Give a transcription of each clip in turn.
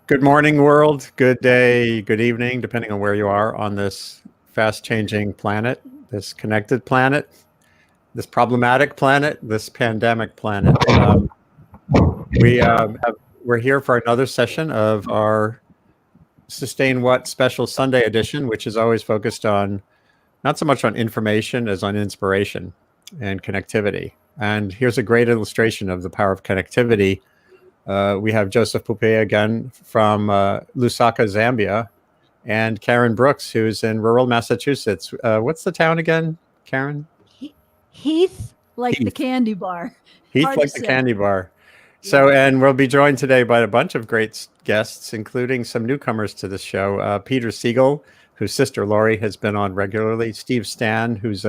Good morning, world. Good day, good evening, depending on where you are on this fast changing planet, this connected planet, this problematic planet, this pandemic planet. We have, we're here for another session of our Sustain What special Sunday edition, which is always focused on not so much on information as on inspiration and connectivity. And here's a great illustration of the power of connectivity. We have Joseph Pupe again from Lusaka, Zambia, and Karen Brooks, who's in rural Massachusetts. What's the town again, Karen? Heath, like the Heath. candy bar. Heath, Hard like to the say. candy bar. So, Yeah. and we'll be joined today by a bunch of great guests, including some newcomers to this show. Peter Siegel, whose sister Lori has been on regularly. Steve Stanne, who's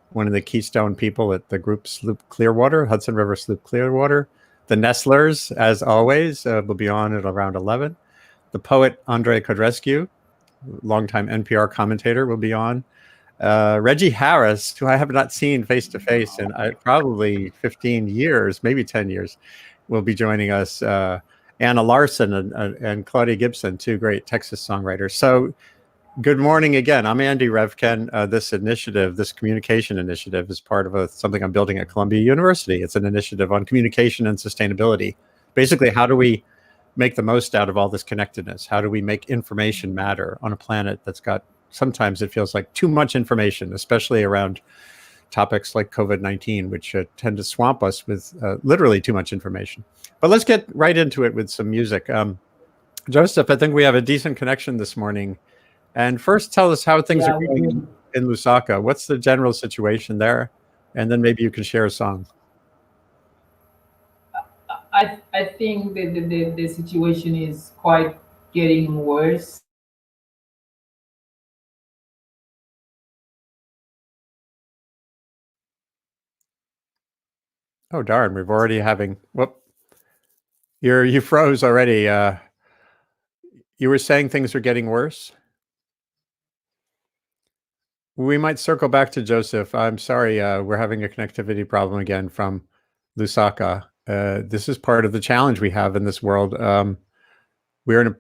one of the keystone people at the group Sloop Clearwater, Hudson River Sloop Clearwater. The Nestlers, as always, will be on at around 11. The poet Andre Codrescu, longtime NPR commentator, will be on. Reggie Harris, who I have not seen face to face in probably 15 years, maybe 10 years, will be joining us. Anna Larson and Claudia Gibson, two great Texas songwriters. So, good morning again. I'm Andy Revkin. This initiative, this communication initiative, is part of something I'm building at Columbia University. It's an initiative on communication and sustainability. Basically, how do we make the most out of all this connectedness? How do we make information matter on a planet that's got, sometimes it feels like too much information, especially around topics like COVID-19, which tend to swamp us with literally too much information. But let's get right into it with some music. Joseph, I think we have a decent connection this morning. And first, tell us how things are going in Lusaka. What's the general situation there? And then maybe you can share a song. I think the situation is quite getting worse. Oh, darn, we've already having, whoop. You froze already. You were saying things are getting worse? We might circle back to Joseph. I'm sorry, we're having a connectivity problem again from Lusaka. This is part of the challenge we have in this world. We're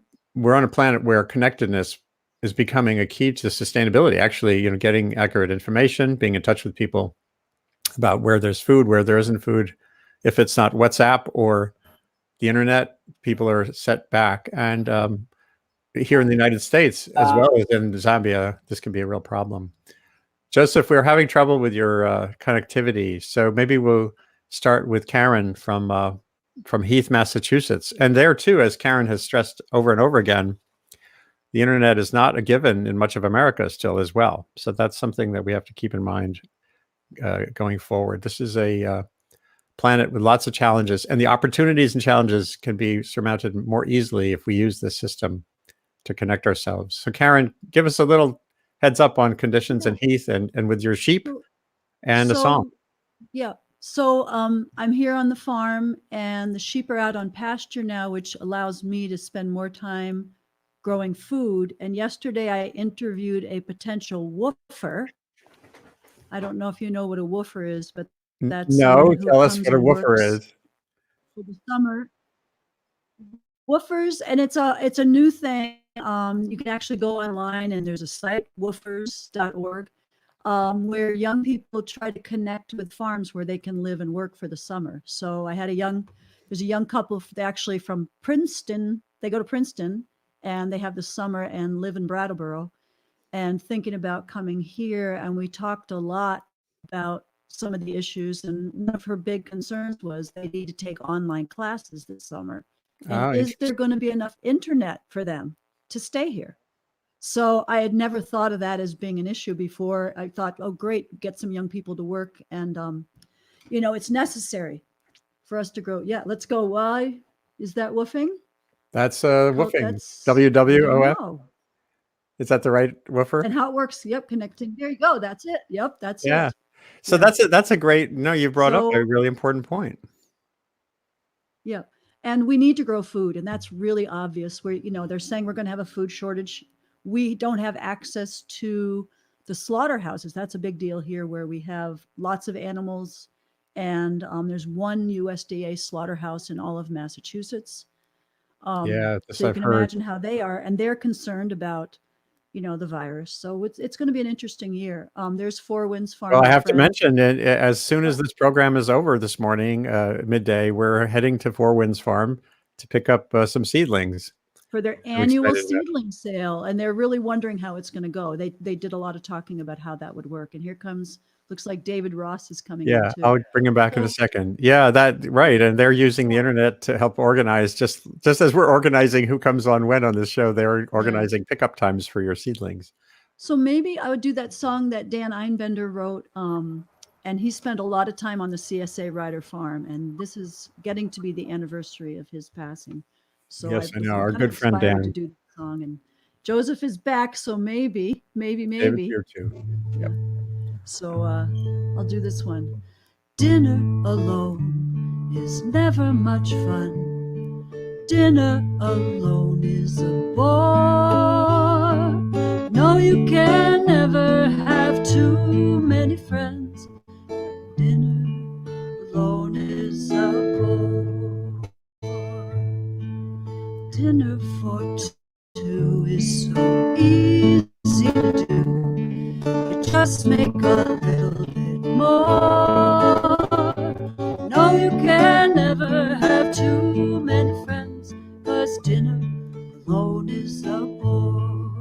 on a planet where connectedness is becoming a key to sustainability. Actually, getting accurate information, being in touch with people about where there's food, where there isn't food. If it's not WhatsApp or the internet, people are set back. And here in the United States, as well as in Zambia, this can be a real problem. Joseph, we're having trouble with your connectivity, so maybe we'll start with Karen from Heath, Massachusetts. And there too, as Karen has stressed over and over again, the internet is not a given in much of America still as well. So that's something that we have to keep in mind going forward. This is a planet with lots of challenges, and the opportunities and challenges can be surmounted more easily if we use this system to connect ourselves. So Karen, give us a little heads up on conditions in Heath and with your sheep and a song. Yeah. So I'm here on the farm, and the sheep are out on pasture now, which allows me to spend more time growing food. And yesterday I interviewed a potential woofer. I don't know if you know what a woofer is, but that's no. Tell us what a woofer is. For the summer, woofers, and it's a new thing. You can actually go online, and there's a site, woofers.org, where young people try to connect with farms where they can live and work for the summer. So I had there's a young couple, they actually from Princeton. They go to Princeton, and they have the summer and live in Brattleboro, and thinking about coming here. And we talked a lot about some of the issues, and one of her big concerns was they need to take online classes this summer. And is there going to be enough internet for them to stay here? So I had never thought of that as being an issue before. I thought, oh, great, get some young people to work. And, it's necessary for us to grow. Yeah, let's go. Why is that woofing? That's woofing. WWOF. Is that the right woofer? And how it works. Yep, connecting. There you go. That's it. Yep, that's it. Yeah. So that's a great, you brought up a really important point. Yeah. And we need to grow food, and that's really obvious. Where they're saying we're going to have a food shortage. We don't have access to the slaughterhouses. That's a big deal here, where we have lots of animals, and there's one USDA slaughterhouse in all of Massachusetts. Yeah, this So you I've can heard. imagine how they are, and they're concerned about, the virus. So it's going to be an interesting year. There's Four Winds Farm Well, I and have to Friends. mention that as soon as this program is over this morning, midday, we're heading to Four Winds Farm to pick up some seedlings. For their I'm annual excited about it. seedling sale, and they're really wondering how it's going to go. They did a lot of talking about how that would work, and here comes, looks like David Ross is coming in Yeah, too. I'll bring him back in a second. Yeah, right. And they're using the internet to help organize, just as we're organizing who comes on when on this show, they're organizing pickup times for your seedlings. So maybe I would do that song that Dan Einbender wrote, and he spent a lot of time on the CSA Ryder Farm, and this is getting to be the anniversary of his passing. So Yes, I know. I'm Our kind of good friend inspired to Dan. do the song, and Joseph is back, so maybe. David's here too. Yeah. So I'll do this one. Dinner alone is never much fun. Dinner alone is a bore. No, you can never have too many friends. Dinner alone is a bore. Dinner for two is so easy to do. You just make a little bit more. No, you can never have too many friends, 'cause dinner alone is a bore.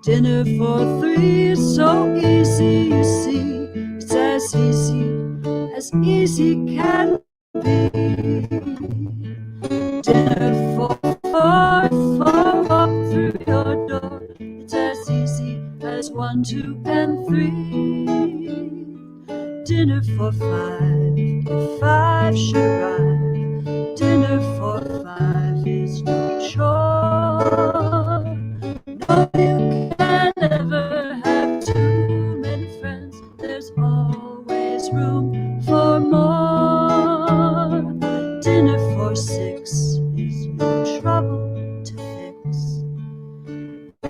Dinner for three is so easy, you see. It's as easy can be. Dinner for four, walk through your door. It's as easy as 1, 2, and 3. Dinner for five, if 5 should arrive. Dinner for 5 is no chore. No, you can never have too many friends. There's always room for more. Dinner for 6 is no trouble to fix.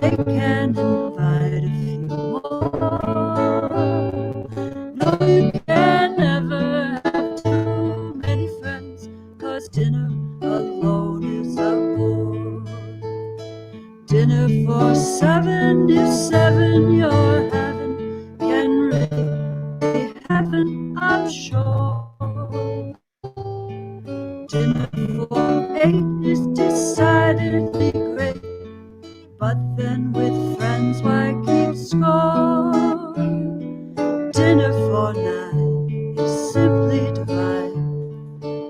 They can invite a few more. No, you can never have too many friends, 'cause dinner alone is a bore. Dinner for 7, if 7 you're having, can really be heaven, I'm sure. Dinner for 8 is decidedly great, but then with friends, why keep score? Dinner for 9 is simply divine.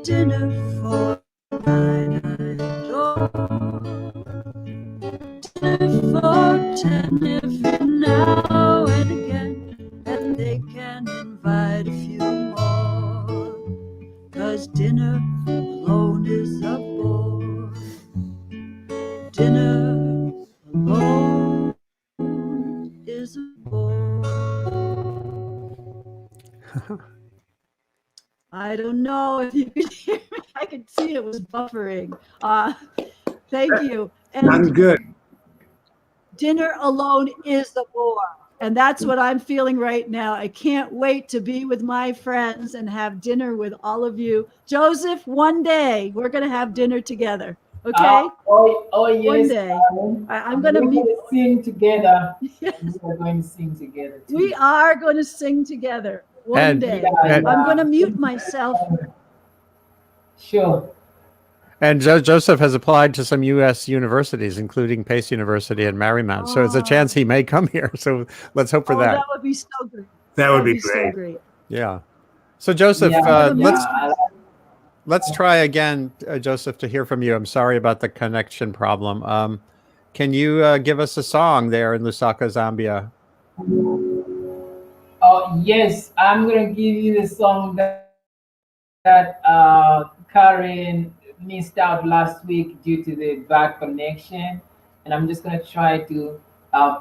Dinner for 9 I adore. Dinner for 10 every now and again, and they can invite a few more. 'Cause dinner alone is a bore. Dinner alone is a bore. I don't know if you could hear me. I could see it was buffering. Thank you. And I'm good. dinner alone is a bore. And that's what I'm feeling right now. I can't wait to be with my friends and have dinner with all of you. Joseph, one day we're going to have dinner together. Okay? Yes. One day. I'm going to meet. Sing together. Yes. We're going to sing together too. We are going to sing together one day. and- I'm going to mute myself. Sure. And Joseph has applied to some U.S. universities, including Pace University and Marymount. So it's a chance he may come here. So let's hope for that. That would be so great. That would be so great. great. Yeah. So Joseph, let's try again, Joseph, to hear from you. I'm sorry about the connection problem. Can you give us a song there in Lusaka, Zambia? Yes, I'm gonna give you the song that Karen missed out last week due to the bad connection, and I'm just gonna try to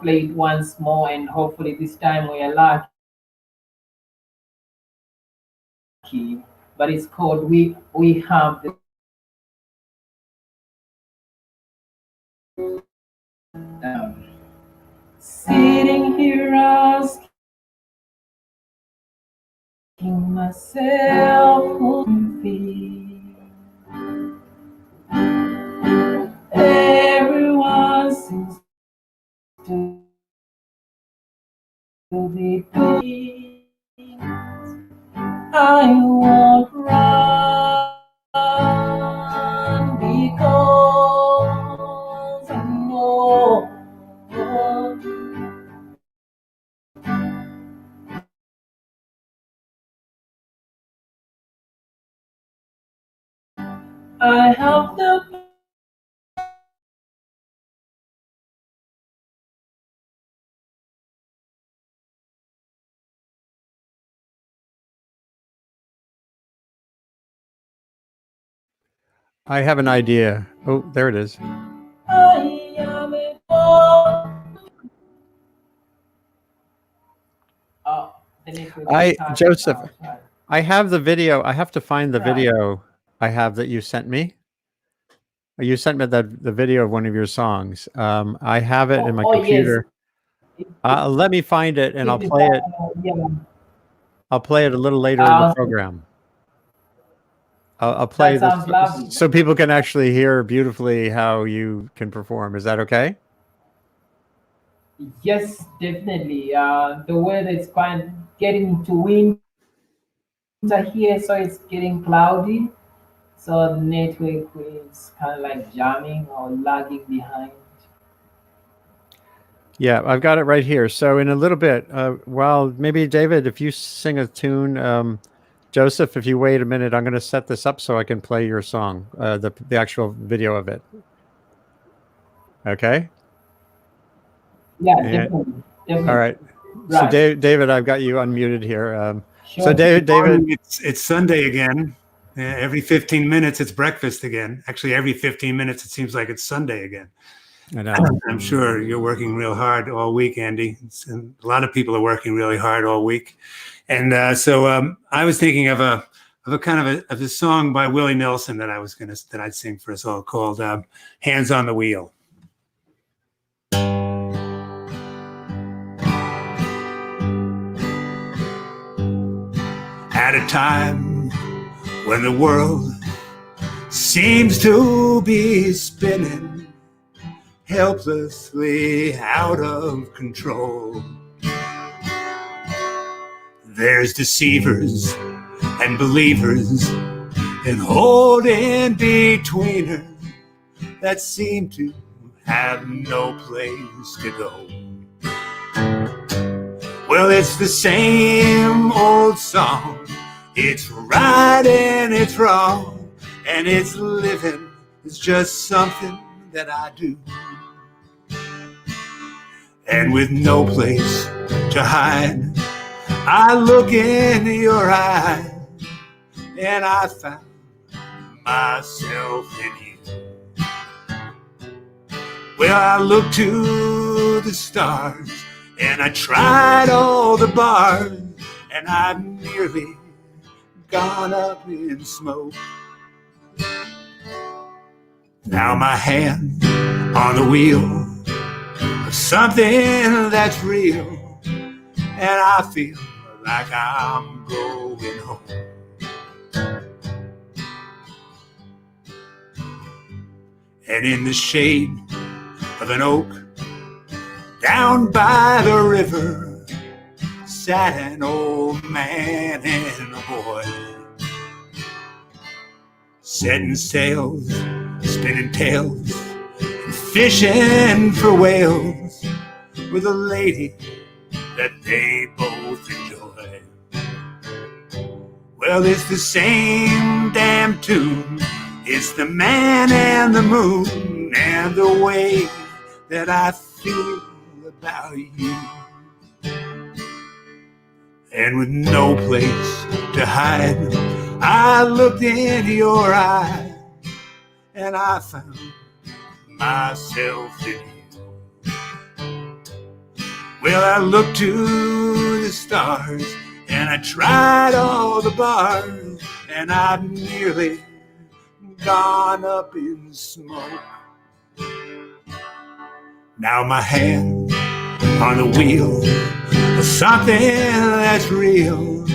play it once more, and hopefully this time we are lucky. But it's called "We Have the." Sitting here asking myself who to be. because I know I have the I have an idea. Oh, there it is. I am a boy. Oh, the network is hard Joseph, outside. I have the video. I have to find the Right. video I have that you sent me. You sent me the video of one of your songs. I have it in my Oh, yes. computer. Let me find it and I'll play it. Yeah. I'll play it a little later in the Um, program. I'll play That this sounds lovely. so people can actually hear beautifully how you can perform. Is that okay? Yes, definitely. The weather is quite getting into winter here, so it's getting cloudy. So the network is kind of like jamming or lagging behind. Yeah, I've got it right here. So in a little bit, well, maybe David, if you sing a tune, Joseph, if you wait a minute, I'm going to set this up so I can play your song, the actual video of it. Okay. Yeah, And- definitely. Definitely. All right. Right. So David, I've got you unmuted here. Sure. So David, It's Sunday again. Every 15 minutes, it's breakfast again. Actually, every 15 minutes, it seems like it's Sunday again. I know. I'm sure you're working real hard all week, Andy. And a lot of people are working really hard all week. And so I was thinking of a kind of a song by Willie Nelson that I'd sing for us all called "Hands on the Wheel." At a time when the world seems to be spinning helplessly out of control, there's deceivers and believers and holding betweeners that seem to have no place to go. Well, it's the same old song. It's right and it's wrong, and it's living is just something that I do. And with no place to hide, I look into your eyes, and I found myself in you. Well, I looked to the stars, and I tried all the bars, and I've nearly gone up in smoke. Now my hand on the wheel of something that's real, and I feel like I'm going home. And in the shade of an oak down by the river sat an old man and a boy, setting sails, spinning tails, and fishing for whales with a lady that they both enjoy. Well, it's the same damn tune. It's the man and the moon and the way that I feel about you. And with no place to hide, I looked into your eyes, and I found myself in you. Well, I looked to the stars, and I tried all the bars, and I've nearly gone up in smoke. Now my hand on the wheel of something that's real,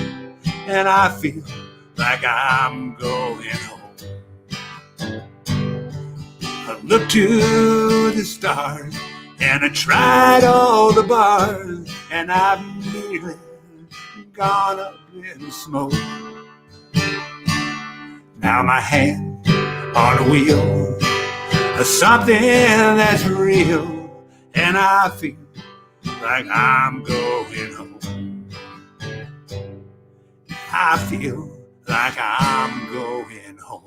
and I feel like I'm going home. I looked to the stars, and I tried all the bars, and I've nearly gone up in smoke. Now my hand on the wheel something that's real, and I feel like I'm going home. I feel like I'm going home.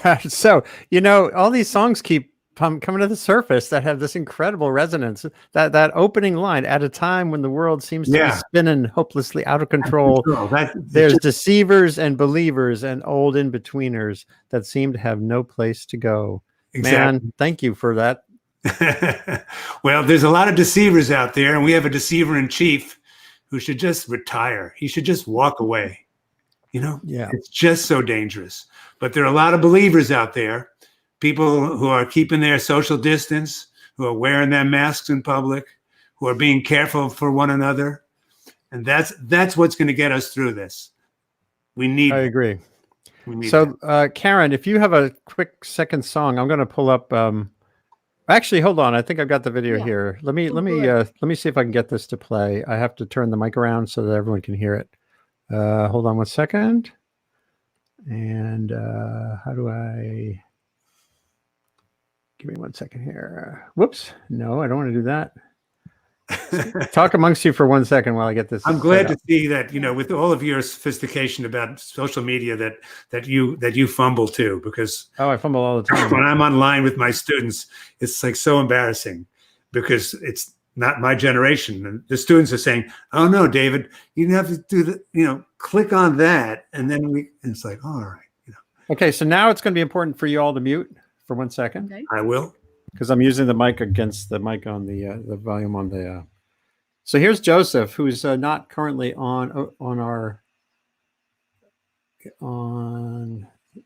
That's so, all these songs keep coming to the surface that have this incredible resonance. That opening line, at a time when the world seems to be spinning hopelessly out of control, there's deceivers and believers and old in-betweeners that seem to have no place to go. Exactly. Man, thank you for that. Well, there's a lot of deceivers out there, and we have a deceiver in chief who should just retire. He should just walk away. Yeah, it's just so dangerous. But there are a lot of believers out there, people who are keeping their social distance, who are wearing their masks in public, who are being careful for one another. And that's what's going to get us through this. I agree. So, Karen, if you have a quick second song, I'm going to pull up. Actually, hold on. I think I've got the video here. Let me see if I can get this to play. I have to turn the mic around so that everyone can hear it. Hold on one second. And how do I? Give me 1 second here. Whoops. No, I don't want to do that. Talk amongst you for 1 second while I get this. I'm glad to see that, with all of your sophistication about social media that you fumble too, because I fumble all the time. When I'm online with my students, it's like so embarrassing because it's not my generation. And the students are saying, "Oh no, David, you have to do the, click on that." And then and it's like, oh, all right. Okay. So now it's going to be important for you all to mute for 1 second. Okay. I will. Because I'm using the mic against the mic on the volume on the. So here's Joseph, who's not currently on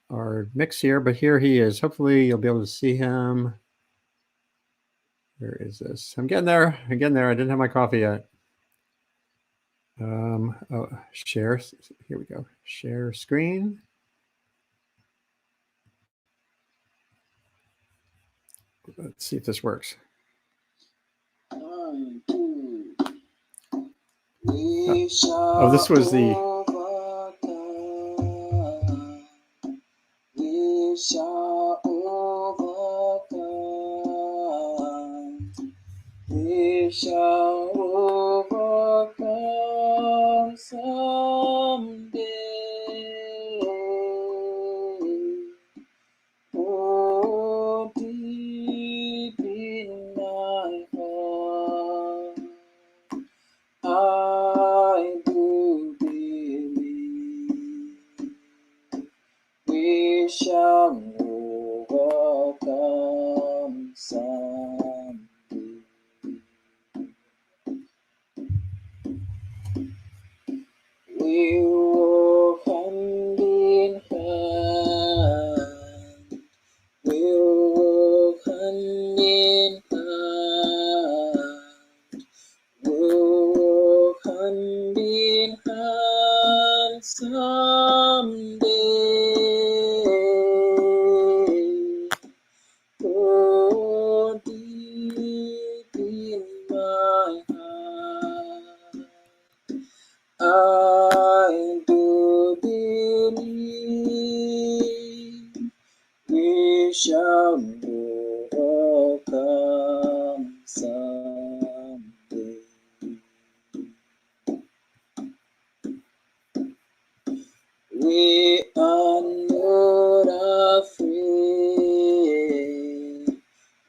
our mix here, but here he is. Hopefully you'll be able to see him. Where is this? I'm getting there. I didn't have my coffee yet. Share. Here we go. Share screen. Let's see if this works. This was the. We shall overcome. We shall overcome someday. Oh, deep in my heart, I do believe we shall overcome someday. We walk hand in hand. We'll walk hand in hand. We'll walk hand in hand someday. Oh, deep in my heart, I do believe we shall overcome someday. We are not afraid.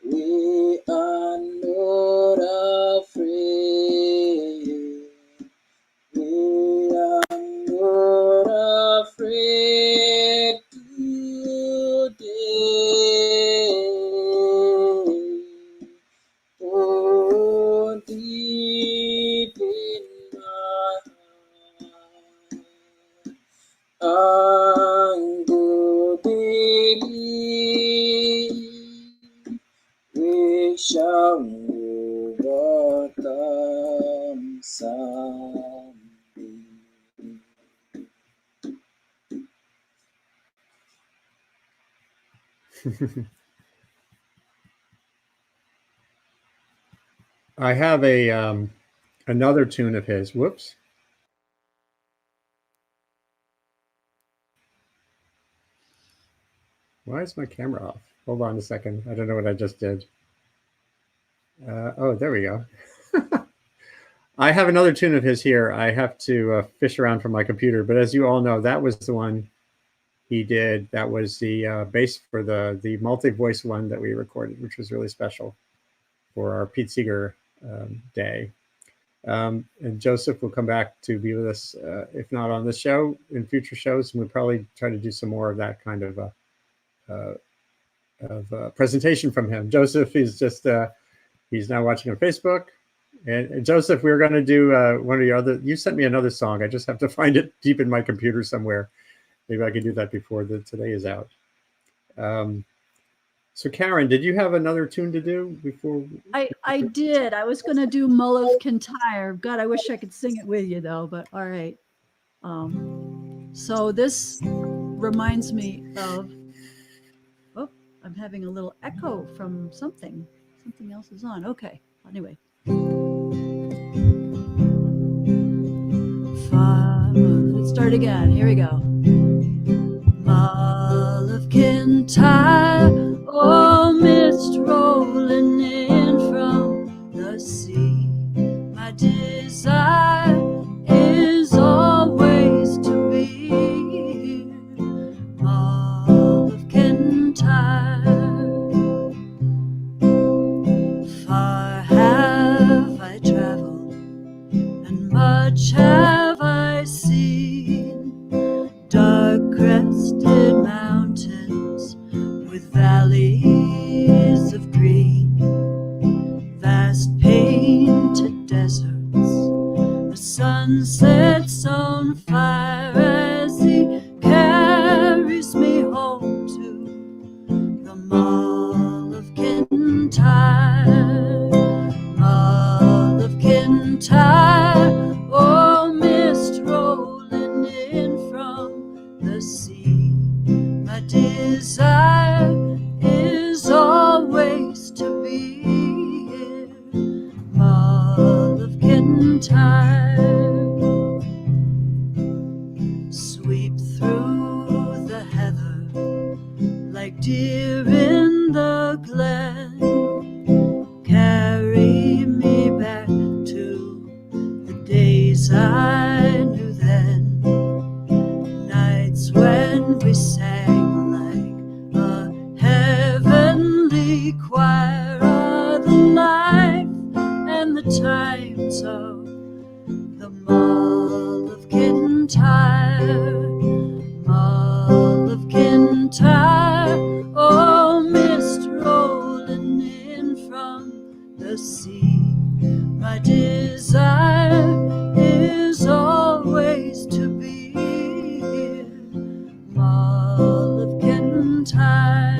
We are not afraid. We are not afraid today. Oh, deep in my heart, I do believe we shall overcome someday. I have a another tune of his. Whoops. Why is my camera off? Hold on a second. I don't know what I just did. Oh, there we go. I have another tune of his here. I have to fish around from my computer. But as you all know, that was the one he did. That was the bass for the multi-voice one that we recorded, which was really special for our Pete Seeger day. And Joseph will come back to be with us, if not on this show, in future shows. And we'll probably try to do some more of that kind of presentation from him. Joseph is just, he's now watching on Facebook. And Joseph, we were going to do one of your other, you sent me another song. I just have to find it deep in my computer somewhere. Maybe I could do that before today is out. So Karen, did you have another tune to do before? I did. I was going to do Mull of Kintyre. God, I wish I could sing it with you though, but all right. So this reminds me of, oh, I'm having a little echo from something. Something else is on. Okay. Anyway. Let's start again. Here we go. Mull of Kintyre, oh, mist rolling in from the sea. My desire is always to be here. Mull of Kintyre. Far have I traveled, and much have I seen. Dark crested mountains with valleys of green, vast painted deserts, the sun sets on fire as he carries me home to the Mull of Kintyre. Mull of Kintyre, oh, mist rolling in from the sea. My desire is always to be here. Mull of Kintyre. Sweep through the heather like deer in the glen. Carry me back to the days I knew then. Nights when we sang like a heavenly choir of the life and the times of the Mull of Kintyre. Mull of Kintyre, oh, mist rolling in from the sea. My desire is always to be here. Mull of Kintyre.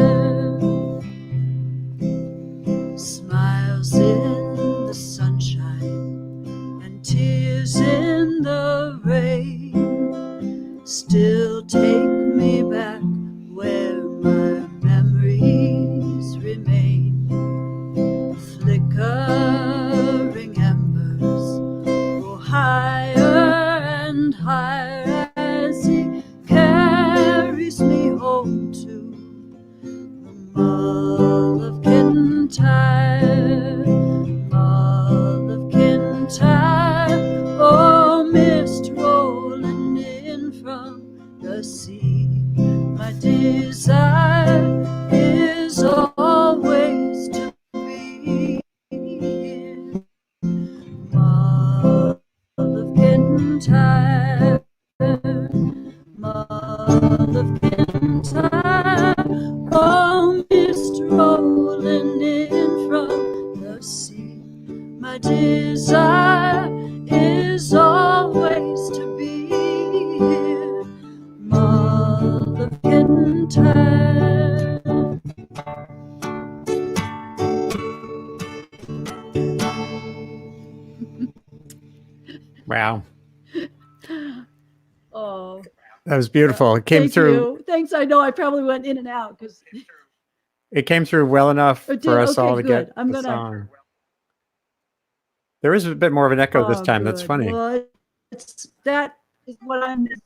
Smiles in the sunshine and tears in the rain still take me back where my memories remain. Flickering embers go higher and higher as he carries me home to the Mull of Kintyre. Mull of Kintyre, oh, mist rolling in from the sea. My desire is always to be here. Mull of Kintyre. Mull of Kintyre, oh, mist rolling in from the sea. My desire is always to be here. Mull of Kintyre. Wow. Oh, That was beautiful. It came thank through. you. Thanks. I know I probably went in and out because It came through well enough it did. for us Okay, all to good. get I'm the gonna. song. There is a bit more of an echo this Oh, time. That's good. funny. Well, that is what I'm missing.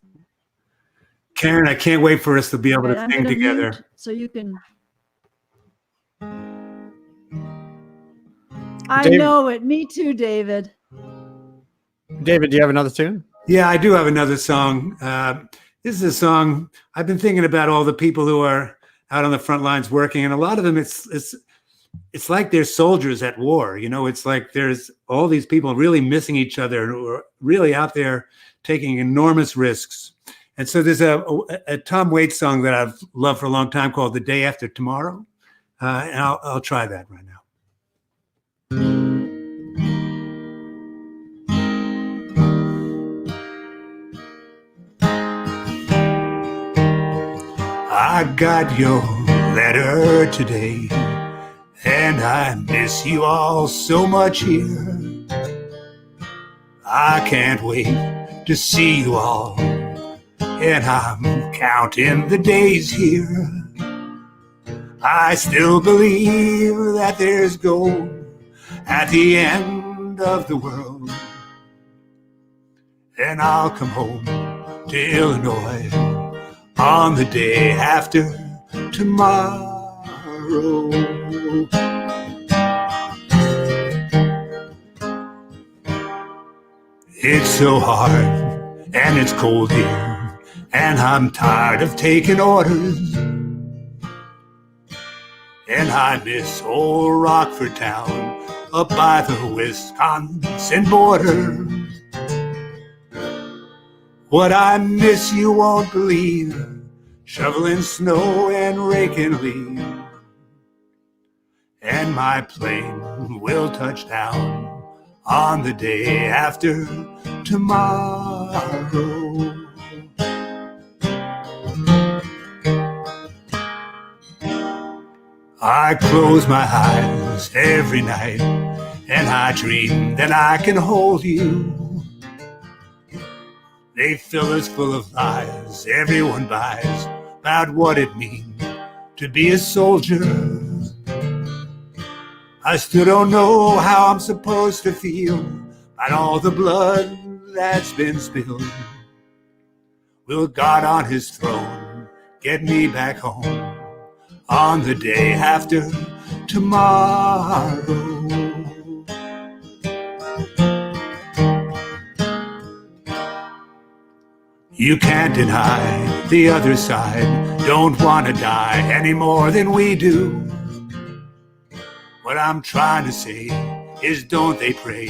Karen, I can't wait for us to be able Right, to I'm sing gonna together. mute so you can. I Dave- know it. Me too, David. David, do you have another tune? Yeah, I do have another song. This is a song I've been thinking about all the people who are out on the front lines working, and a lot of them, it's like they're soldiers at war. You know, it's like there's all these people really missing each other who are really out there taking enormous risks. And so there's a Tom Waits song that I've loved for a long time called "The Day After Tomorrow," and I'll try that right now. I got your letter today, and I miss you all so much here. I can't wait to see you all, and I'm counting the days here. I still believe that there's gold at the end of the world, and I'll come home to Illinois on the day after tomorrow. It's so hard and it's cold here, and I'm tired of taking orders, and I miss old Rockford town up by the Wisconsin border. What I miss you won't believe, shoveling snow and raking leaves. And my plane will touch down on the day after tomorrow. I close my eyes every night, and I dream that I can hold you. They fill us full of lies everyone buys about what it means to be a soldier. I still don't know how I'm supposed to feel about all the blood that's been spilled. Will God on his throne get me back home on the day after tomorrow? You can't deny the other side don't want to die any more than we do. What I'm trying to say is, don't they pray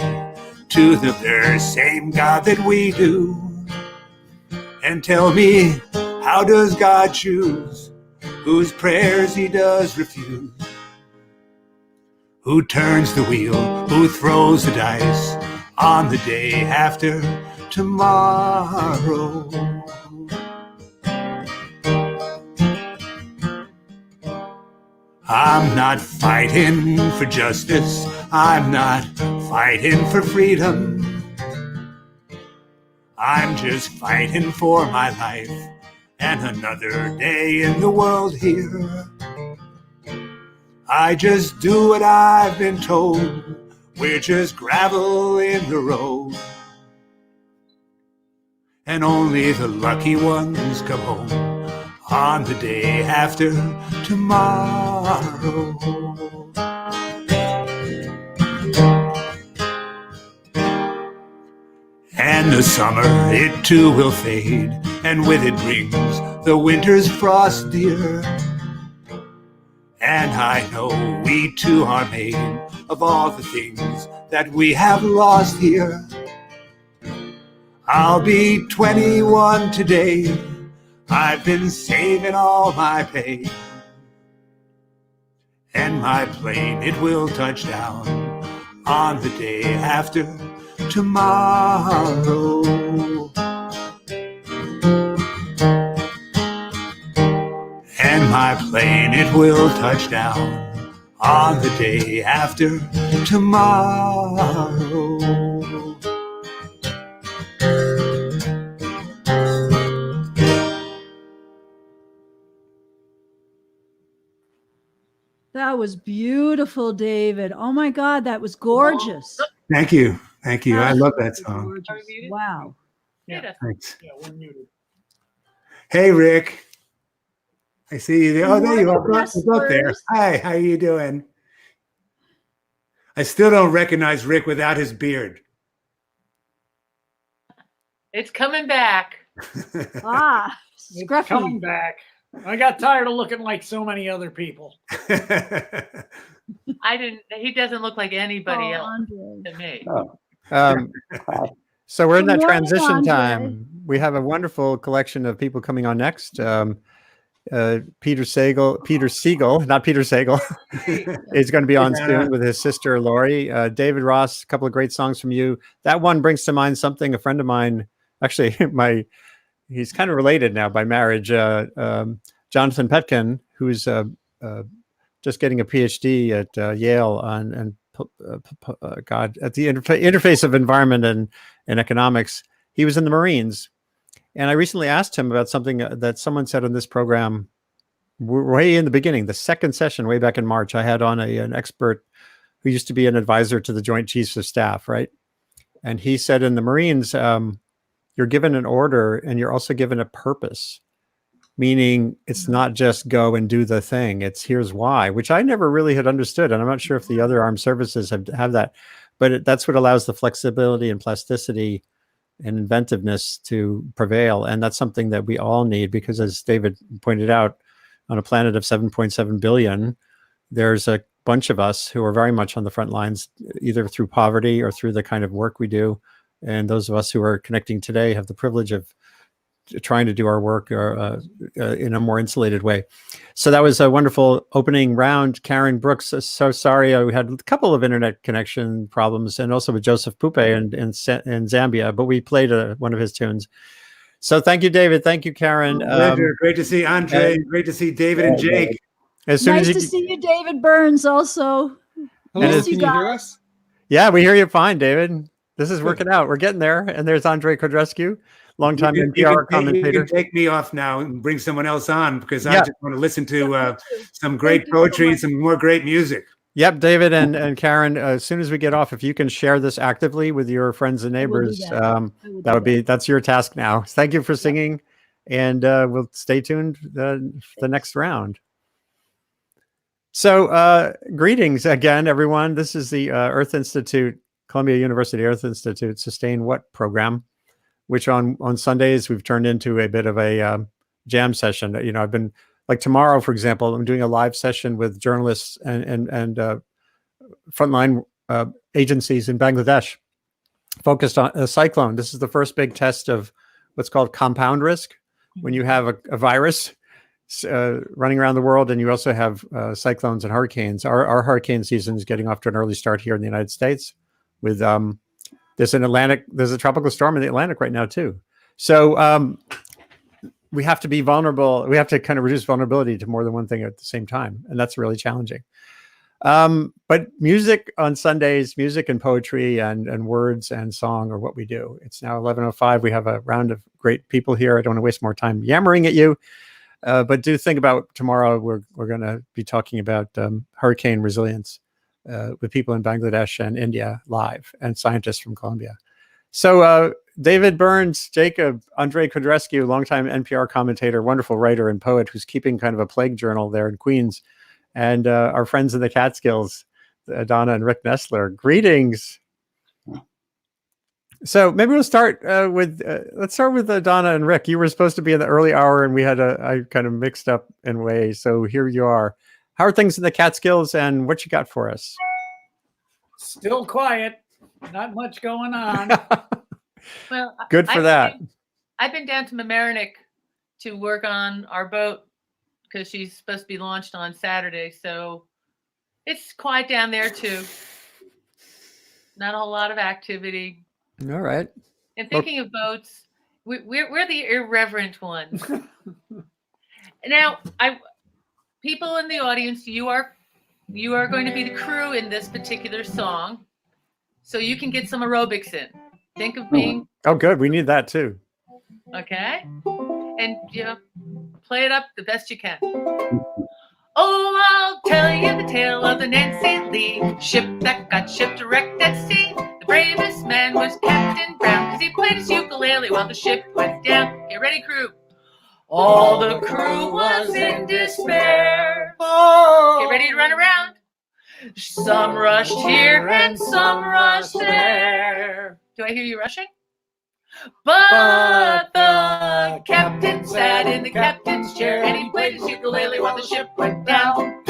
to the very same God that we do? And tell me, how does God choose whose prayers he does refuse? Who turns the wheel, who throws the dice on the day after tomorrow? I'm not fighting for justice, I'm not fighting for freedom. I'm just fighting for my life and another day in the world here. I just do what I've been told, we're just gravel in the road. And only the lucky ones come home on the day after tomorrow. And the summer, it too will fade, and with it brings the winter's frost, dear. And I know we too are made of all the things that we have lost here. I'll be 21 today, I've been saving all my pay. And my plane, it will touch down on the day after tomorrow. And my plane, it will touch down on the day after tomorrow. That was beautiful, David. Oh my God, that was gorgeous. Thank you. Thank you. I love that song. Gorgeous. Are we muted? Wow. Yeah. Thanks. Yeah, we're muted. Hey, Rick. I see you there. Oh, Good there you are. morning, You're up there. wrestlers. Hi, how you doing? I still don't recognize Rick without his beard. It's coming back. Ah, It's scruffy. coming back. I got tired of looking like so many other people. He doesn't look like anybody else Andre. to me. Um, so we're in Good that morning, transition Andre. time. We have a wonderful collection of people coming on next. Peter Siegel, not Peter Sagal, is going to be on soon with his sister Lori. David Ross, a couple of great songs from you. That one brings to mind something a friend of mine, actually he's kind of related now by marriage. Jonathan Petkin, who's just getting a PhD at Yale at the interface of environment and economics. He was in the Marines. And I recently asked him about something that someone said on this program way in the beginning, the second session, way back in March. I had on an expert who used to be an advisor to the Joint Chiefs of Staff, right? And he said in the Marines, you're given an order and you're also given a purpose, meaning it's not just go and do the thing. It's here's why, which I never really had understood. And I'm not sure if the other armed services have that, but that's what allows the flexibility and plasticity and inventiveness to prevail. And that's something that we all need, because as David pointed out, on a planet of 7.7 billion, there's a bunch of us who are very much on the front lines, either through poverty or through the kind of work we do. And those of us who are connecting today have the privilege of trying to do our work in a more insulated way. So that was a wonderful opening round. Karen Brooks, so sorry, we had a couple of internet connection problems, and also with Joseph Pupe in Zambia, but we played one of his tunes. So thank you, David. Thank you, Karen. Pleasure. Great to see Andre. Great to see David and Jake. As soon Nice as to see you, David Burns, also. Hello, Miss can you hear us? Yeah, we hear you fine, David. This is working out. We're getting there. And there's Andre Kodrescu, longtime NPR commentator. You can take me off now and bring someone else on, because I Yeah. just want to listen to some great poetry and some more great music. Yep, David and Karen, as soon as we get off, if you can share this actively with your friends and neighbors, that's your task now. Thank you for singing, and we'll stay tuned the next round. So greetings again, everyone. This is the Earth Institute, Columbia University Earth Institute Sustain What program, which on Sundays we've turned into a bit of a jam session. You know, I've been, like tomorrow, for example, I'm doing a live session with journalists and frontline agencies in Bangladesh, focused on a cyclone. This is the first big test of what's called compound risk, when you have a virus running around the world, and you also have cyclones and hurricanes. Our hurricane season is getting off to an early start here in the United States. With there's a tropical storm in the Atlantic right now too. So we have to be vulnerable. We have to kind of reduce vulnerability to more than one thing at the same time, and that's really challenging. But music on Sundays, music and poetry and words and song are what we do. It's now 11:05. We have a round of great people here. I don't want to waste more time yammering at you. But do think about tomorrow. We're going to be talking about hurricane resilience with people in Bangladesh and India live, and scientists from Colombia. So David Burns, Jacob, Andre Kodrescu, longtime NPR commentator, wonderful writer and poet who's keeping kind of a plague journal there in Queens, and our friends in the Catskills, Donna and Rick Nestler. Greetings. So maybe we'll start let's start with Donna and Rick. You were supposed to be in the early hour, and we I kind of mixed up in ways. So here you are. How are things in the Catskills, and what you got for us? Still quiet. Not much going on. Well, Good for that. I've been down to Mamaroneck to work on our boat, because she's supposed to be launched on Saturday. So it's quiet down there too. Not a whole lot of activity. All right. And thinking of boats, we're the irreverent ones. Now, people in the audience, you are going to be the crew in this particular song, so you can get some aerobics in. Think of being good. We need that too. Okay, and play it up the best you can. Oh, I'll tell you the tale of the Nancy Lee, ship that got shipwrecked at sea. The bravest man was Captain Brown, 'cause he played his ukulele while the ship went down. Get ready, crew. All the crew was in despair. Get ready to run around. Some rushed here and some rushed there. Do I hear you rushing? But the captain sat in the captain's chair and he played his ukulele while the ship went down.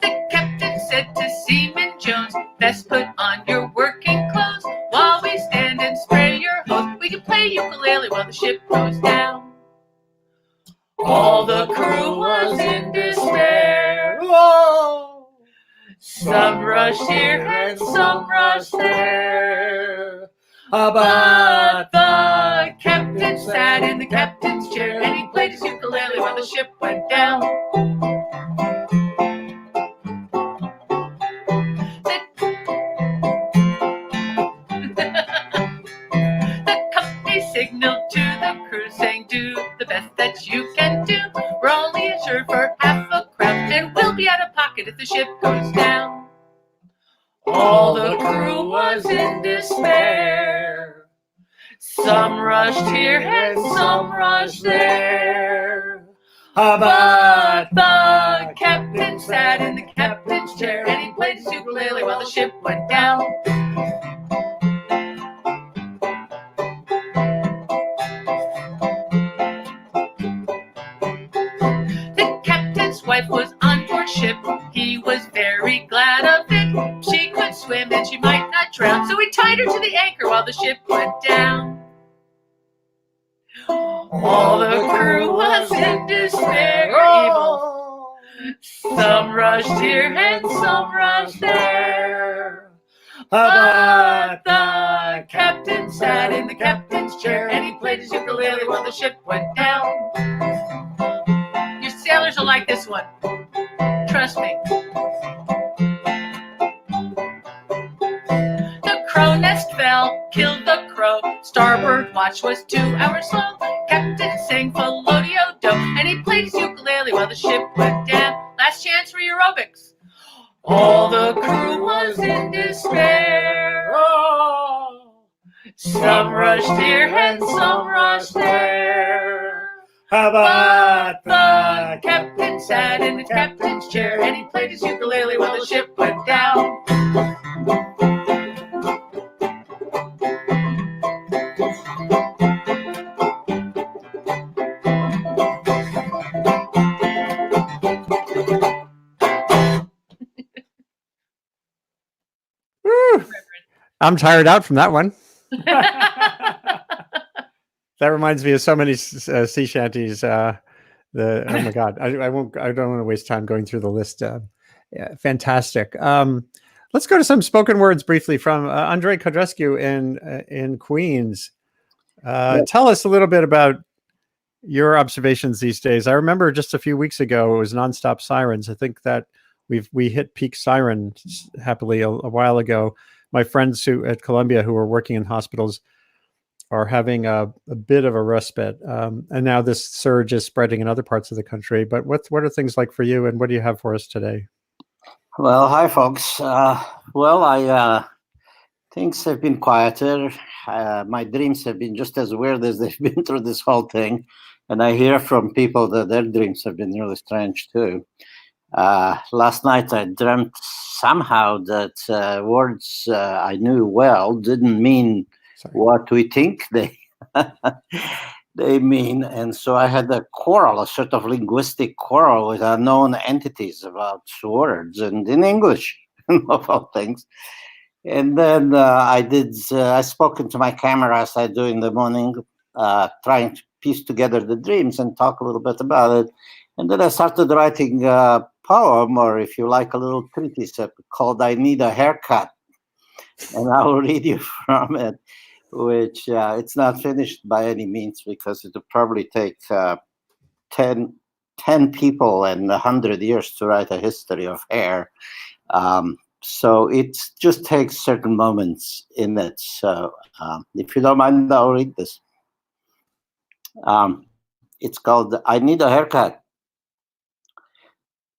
The captain said to Seaman Jones, best put on your working clothes while we stand and spray your hose. We can play ukulele while the ship goes down. All the crew was in despair. Whoa! Some rushed here and some rushed there. But the captain sat in the captain's chair and he played his ukulele while the ship went down. The company signaled to the crew saying, do the best that you can do. We're only insured for half a crown and we'll be out of pocket if the ship goes down. All the crew was in despair. Some rushed here and some rushed there. But the captain sat in the captain's chair and he played his ukulele while the ship went down. The captain's wife was on board ship. He was very glad of it. She could swim and she might not drown, so he tied her to the anchor while the ship went down. All the crew was in despair. Evil. Some rushed here and some rushed there. But the captain sat in the captain's chair and he played his ukulele while the ship went down. Your sailors will like this one. Trust me. The crow nest fell, killed the crow. Starboard watch was 2 hours slow. Captain sang Fellodio Do, and he played his ukulele while the ship went down. Last chance for aerobics. All the crew was in despair. Oh, some rushed here and some rushed there. But the captain sat in the captain's chair and he played his ukulele while the ship went down. Woo! I'm tired out from that one. That reminds me of so many sea shanties. Oh my God, I won't. I don't want to waste time going through the list. Yeah, fantastic. Let's go to some spoken words briefly from Andre Codrescu in Queens. Tell us a little bit about your observations these days. I remember just a few weeks ago it was nonstop sirens. I think that we hit peak sirens happily a while ago. My friends at Columbia who are working in hospitals are having a bit of a respite. And now this surge is spreading in other parts of the country. But what are things like for you, and what do you have for us today? Well, hi, folks. Things have been quieter. My dreams have been just as weird as they've been through this whole thing. And I hear from people that their dreams have been really strange, too. Last night, I dreamt somehow that words I knew well didn't mean what we think they mean. And so I had a quarrel, a sort of linguistic quarrel with unknown entities about words and in English, of all things. And then I spoke into my camera as I do in the morning, trying to piece together the dreams and talk a little bit about it. And then I started writing a poem, or if you like, a little treatise called I Need a Haircut. And I will read you from it, which it's not finished by any means because it will probably take 10 people and 100 years to write a history of hair. So it just takes certain moments in it. So if you don't mind, I'll read this. It's called I Need a Haircut.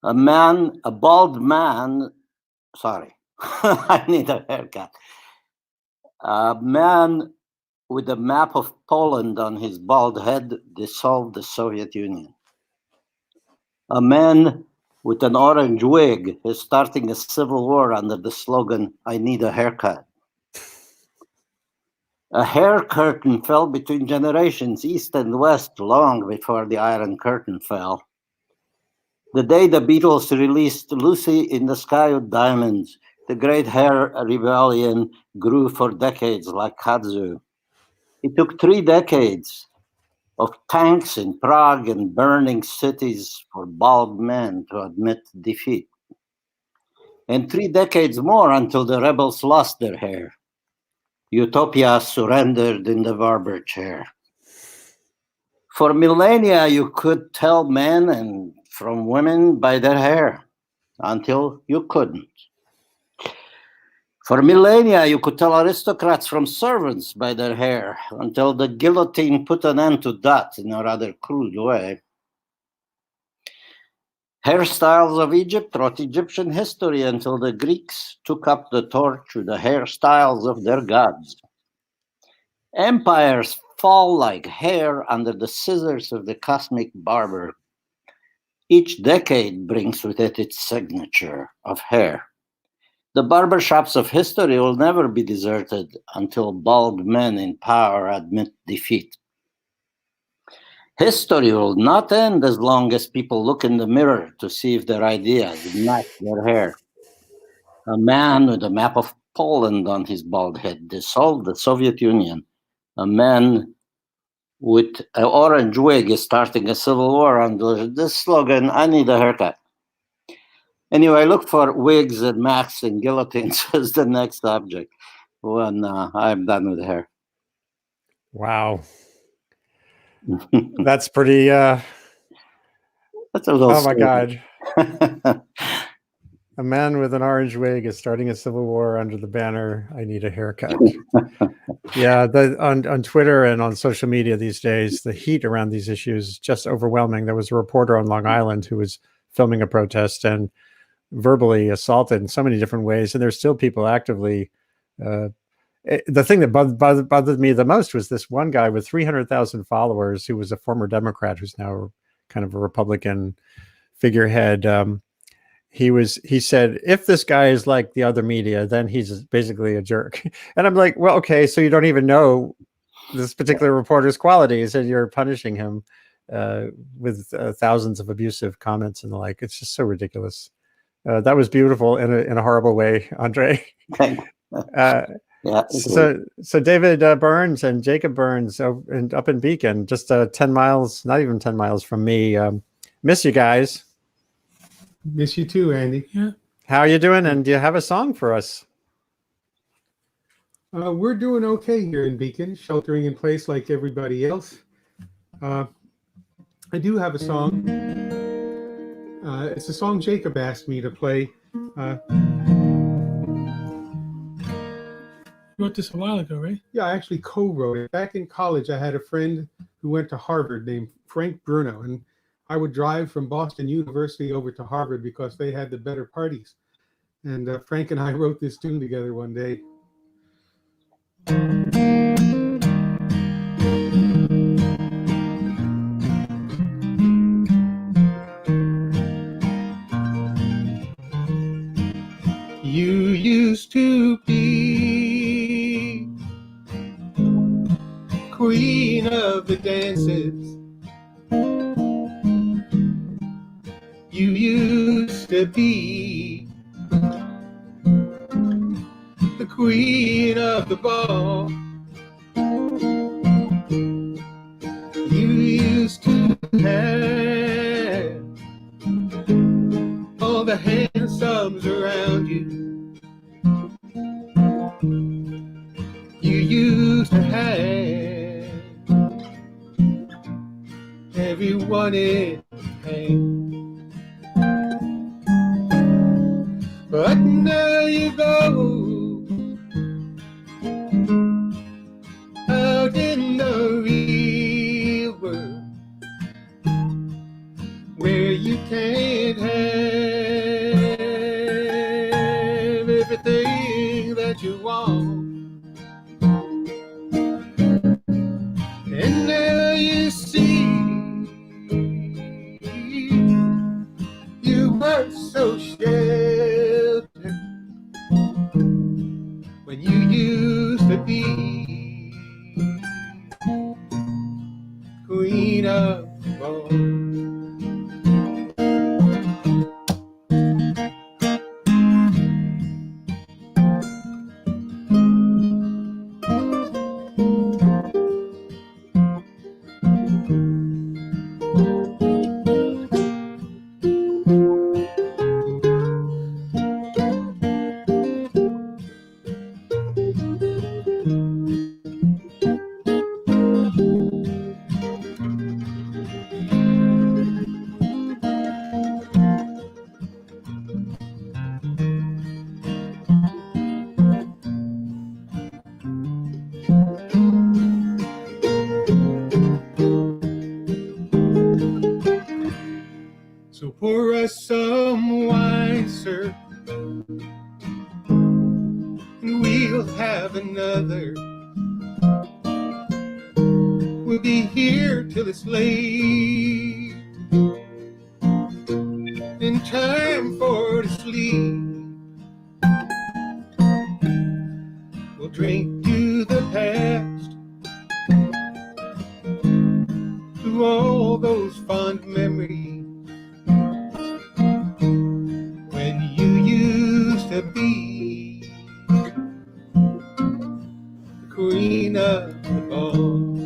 A bald man, sorry, I need a haircut. A man with a map of Poland on his bald head dissolved the Soviet Union. A man with an orange wig is starting a civil war under the slogan, I need a haircut. A hair curtain fell between generations, east and west, long before the Iron Curtain fell. The day the Beatles released Lucy in the Sky with Diamonds, the great hair rebellion grew for decades like kudzu. It took 3 decades of tanks in Prague and burning cities for bald men to admit defeat. And 3 decades more until the rebels lost their hair. Utopia surrendered in the barber chair. For millennia, you could tell men and from women by their hair, until you couldn't. For millennia, you could tell aristocrats from servants by their hair, until the guillotine put an end to that in a rather crude way. Hairstyles of Egypt wrote Egyptian history until the Greeks took up the torch with the hairstyles of their gods. Empires fall like hair under the scissors of the cosmic barber. Each decade brings with it its signature of hair. The barbershops of history will never be deserted until bald men in power admit defeat. History will not end as long as people look in the mirror to see if their ideas match their hair. A man with a map of Poland on his bald head dissolved the Soviet Union. A man with an orange wig is starting a civil war under this slogan, I need a haircut. Anyway, look for wigs and masks and guillotines as the next subject when I'm done with hair. Wow. That's pretty, That's a little oh my stupid. God. A man with an orange wig is starting a civil war under the banner, I need a haircut. Yeah, on Twitter and on social media these days, the heat around these issues is just overwhelming. There was a reporter on Long Island who was filming a protest and verbally assaulted in so many different ways. And there's still people actively. The thing that bothered me the most was this one guy with 300,000 followers who was a former Democrat who's now kind of a Republican figurehead. He said, if this guy is like the other media, then he's basically a jerk. And I'm like, well, okay, so you don't even know this particular reporter's qualities and you're punishing him with thousands of abusive comments and the like. It's just so ridiculous. That was beautiful in a horrible way, Andre. Yeah. So David Burns and Jacob Burns up in Beacon, just 10 miles, not even 10 miles from me. Miss you guys. Miss you too, Andy. Yeah. How are you doing? And do you have a song for us? We're doing okay here in Beacon, sheltering in place like everybody else. I do have a song. It's a song Jacob asked me to play. Wrote this a while ago, right? Yeah, I actually co-wrote it. Back in college, I had a friend who went to Harvard named Frank Bruno, and I would drive from Boston University over to Harvard because they had the better parties. And Frank and I wrote this tune together one day. You used to be queen of the dances. You used to be the queen of the ball. You used to have all the handsomes around you. You used to have everyone in pain. But now you go out in the real world. everything that you want. And now you see you were so sheltered when you used to be queen of the ball. So pour us some wine, sir, and we'll have another. We'll be here till it's late, in time for to sleep. We'll drink to the past, to all those fond memories. To be the queen of the ball.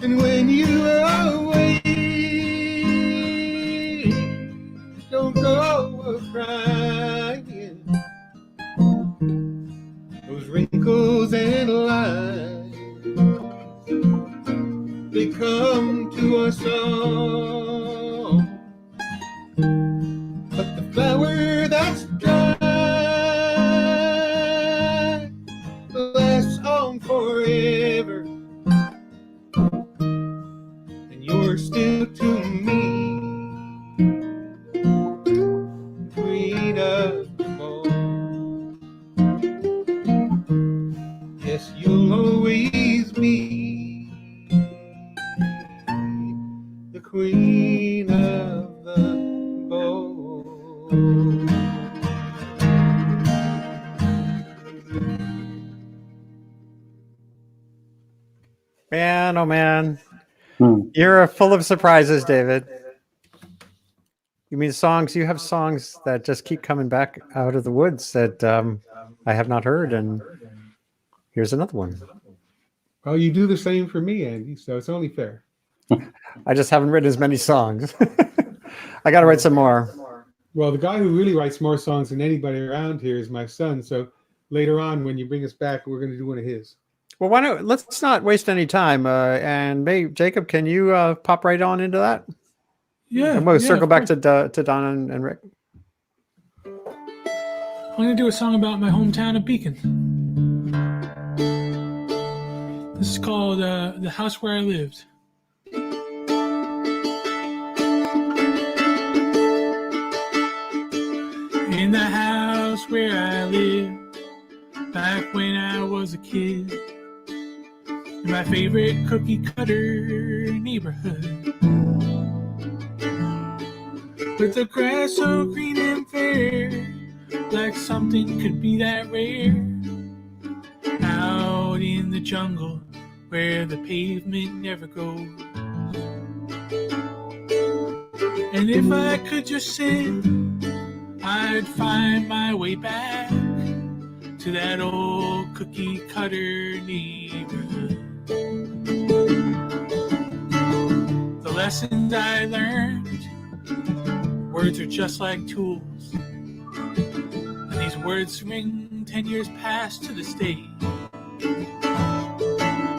And when you are away, don't go crying. Those wrinkles and lines, they come to us all. But the flower that's dry lasts on forever, and you're still to me queen of the ball. Yes, you'll always be the queen of the ball. Man, oh man. You're full of surprises, David. You mean songs? You have songs that just keep coming back out of the woods that I have not heard, and here's another one. Well, you do the same for me, Andy, so it's only fair. I just haven't written as many songs. I got to write some more. Well, the guy who really writes more songs than anybody around here is my son. So later on, when you bring us back, we're going to do one of his. Well, let's not waste any time. And maybe Jacob, can you pop right on into that? Yeah. And we'll circle back to Donna and Rick. I'm going to do a song about my hometown of Beacon. This is called The House Where I Lived. In the house where I lived, back when I was a kid, in my favorite cookie cutter neighborhood, with the grass so green and fair, like something could be that rare, out in the jungle where the pavement never goes. And if I could just sit, I'd find my way back to that old cookie cutter neighborhood. The lessons I learned, words are just like tools, and these words ring 10 years past to this day.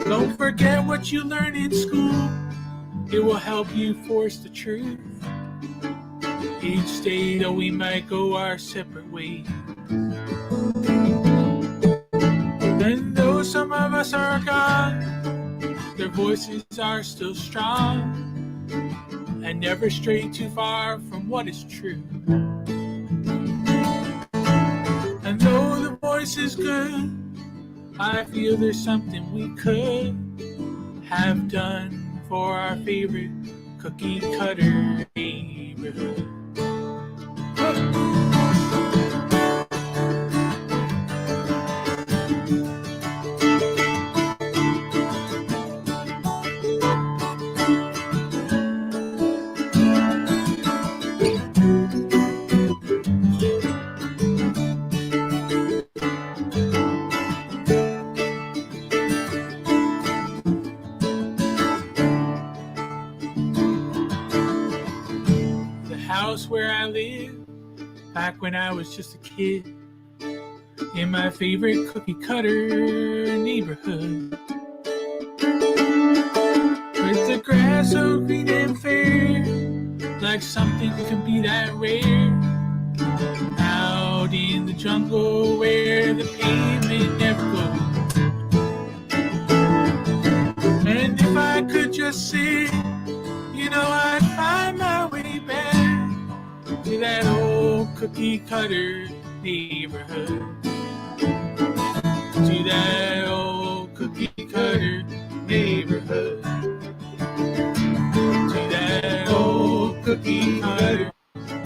Don't forget what you learn in school, it will help you force the truth. Each day though we might go our separate ways, and though some of us are gone, their voices are still strong and never stray too far from what is true. is good. I feel there's something we could have done for our favorite cookie cutter neighborhood. Where I live, back when I was just a kid, in my favorite cookie cutter neighborhood, with the grass so green and fair, like something can be that rare, out in the jungle where the pavement never goes. And if I could just sit, you know, I'd find my way back to that old cookie cutter neighborhood. To that old cookie cutter neighborhood. To that old cookie cutter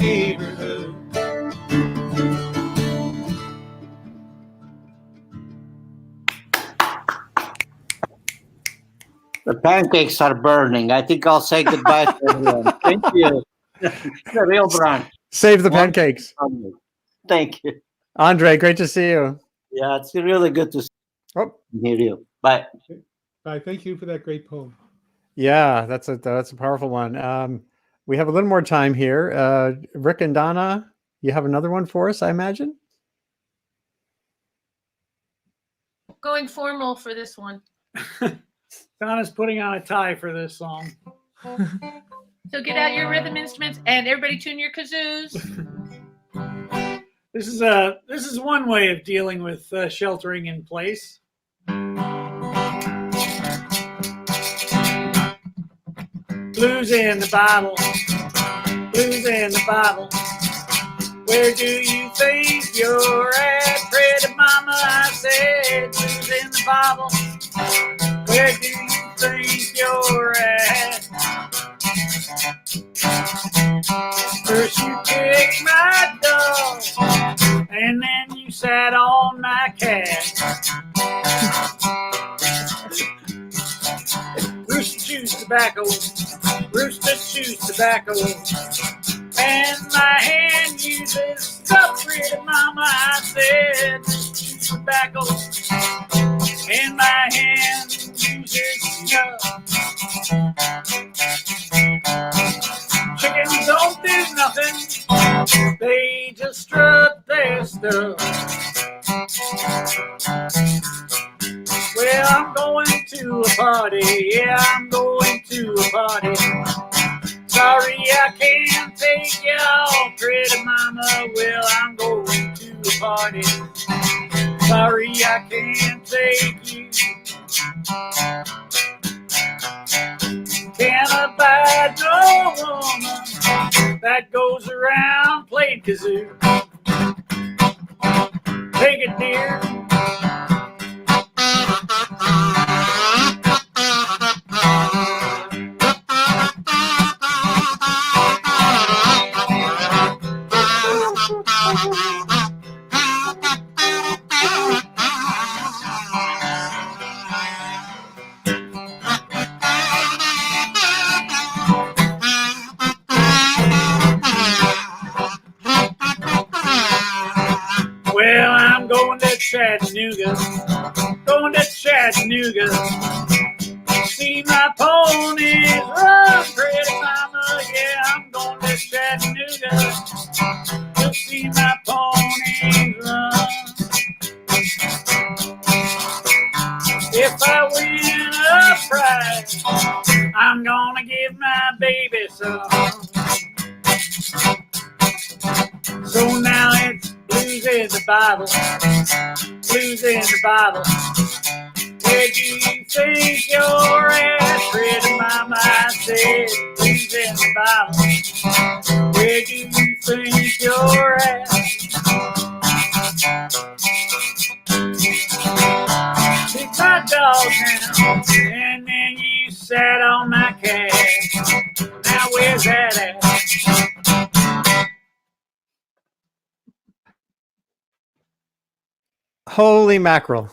neighborhood. The pancakes are burning. I think I'll say goodbye to everyone. Thank you. The real brunch. Save the pancakes. Thank you. Andre, great to see you. Yeah, it's really good to hear you. Bye. Bye. Thank you for that great poem. Yeah, that's a powerful one. We have a little more time here. Rick and Donna, you have another one for us, I imagine? Going formal for this one. Donna's putting on a tie for this song. So get out your rhythm instruments and everybody tune your kazoos. This is one way of dealing with sheltering in place. Blues in the bottle, blues in the bottle. Where do you think you're at? Pretty mama, I said, blues in the bottle. Where do you think you're at? First you kicked my dog, and then you sat on my cat. Rooster chews tobacco, rooster chews tobacco, and my hand uses stuff, pretty mama, I said, rooster chews tobacco, and my hand uses stuff. Chickens don't do nothing, they just strut their stuff. Well, I'm going to a party, yeah, I'm going to a party. Sorry, I can't take y'all, pretty mama, well, I'm going to a party. Sorry, I can't take you. Can't abide no woman that goes around playing kazoo. Take it, dear. Well, I'm going to Chattanooga, going to Chattanooga. See my ponies run, pretty mama, yeah, I'm going to Chattanooga. You'll see my ponies run. If I win a prize, I'm gonna give my baby some. So now it's blues in the bottle, blues in the bottle. Where do you think you're at, pretty mama? I said, blues in the bottle. Where do you think you're at? And then you sat on my cash. Now where's that at? Holy mackerel.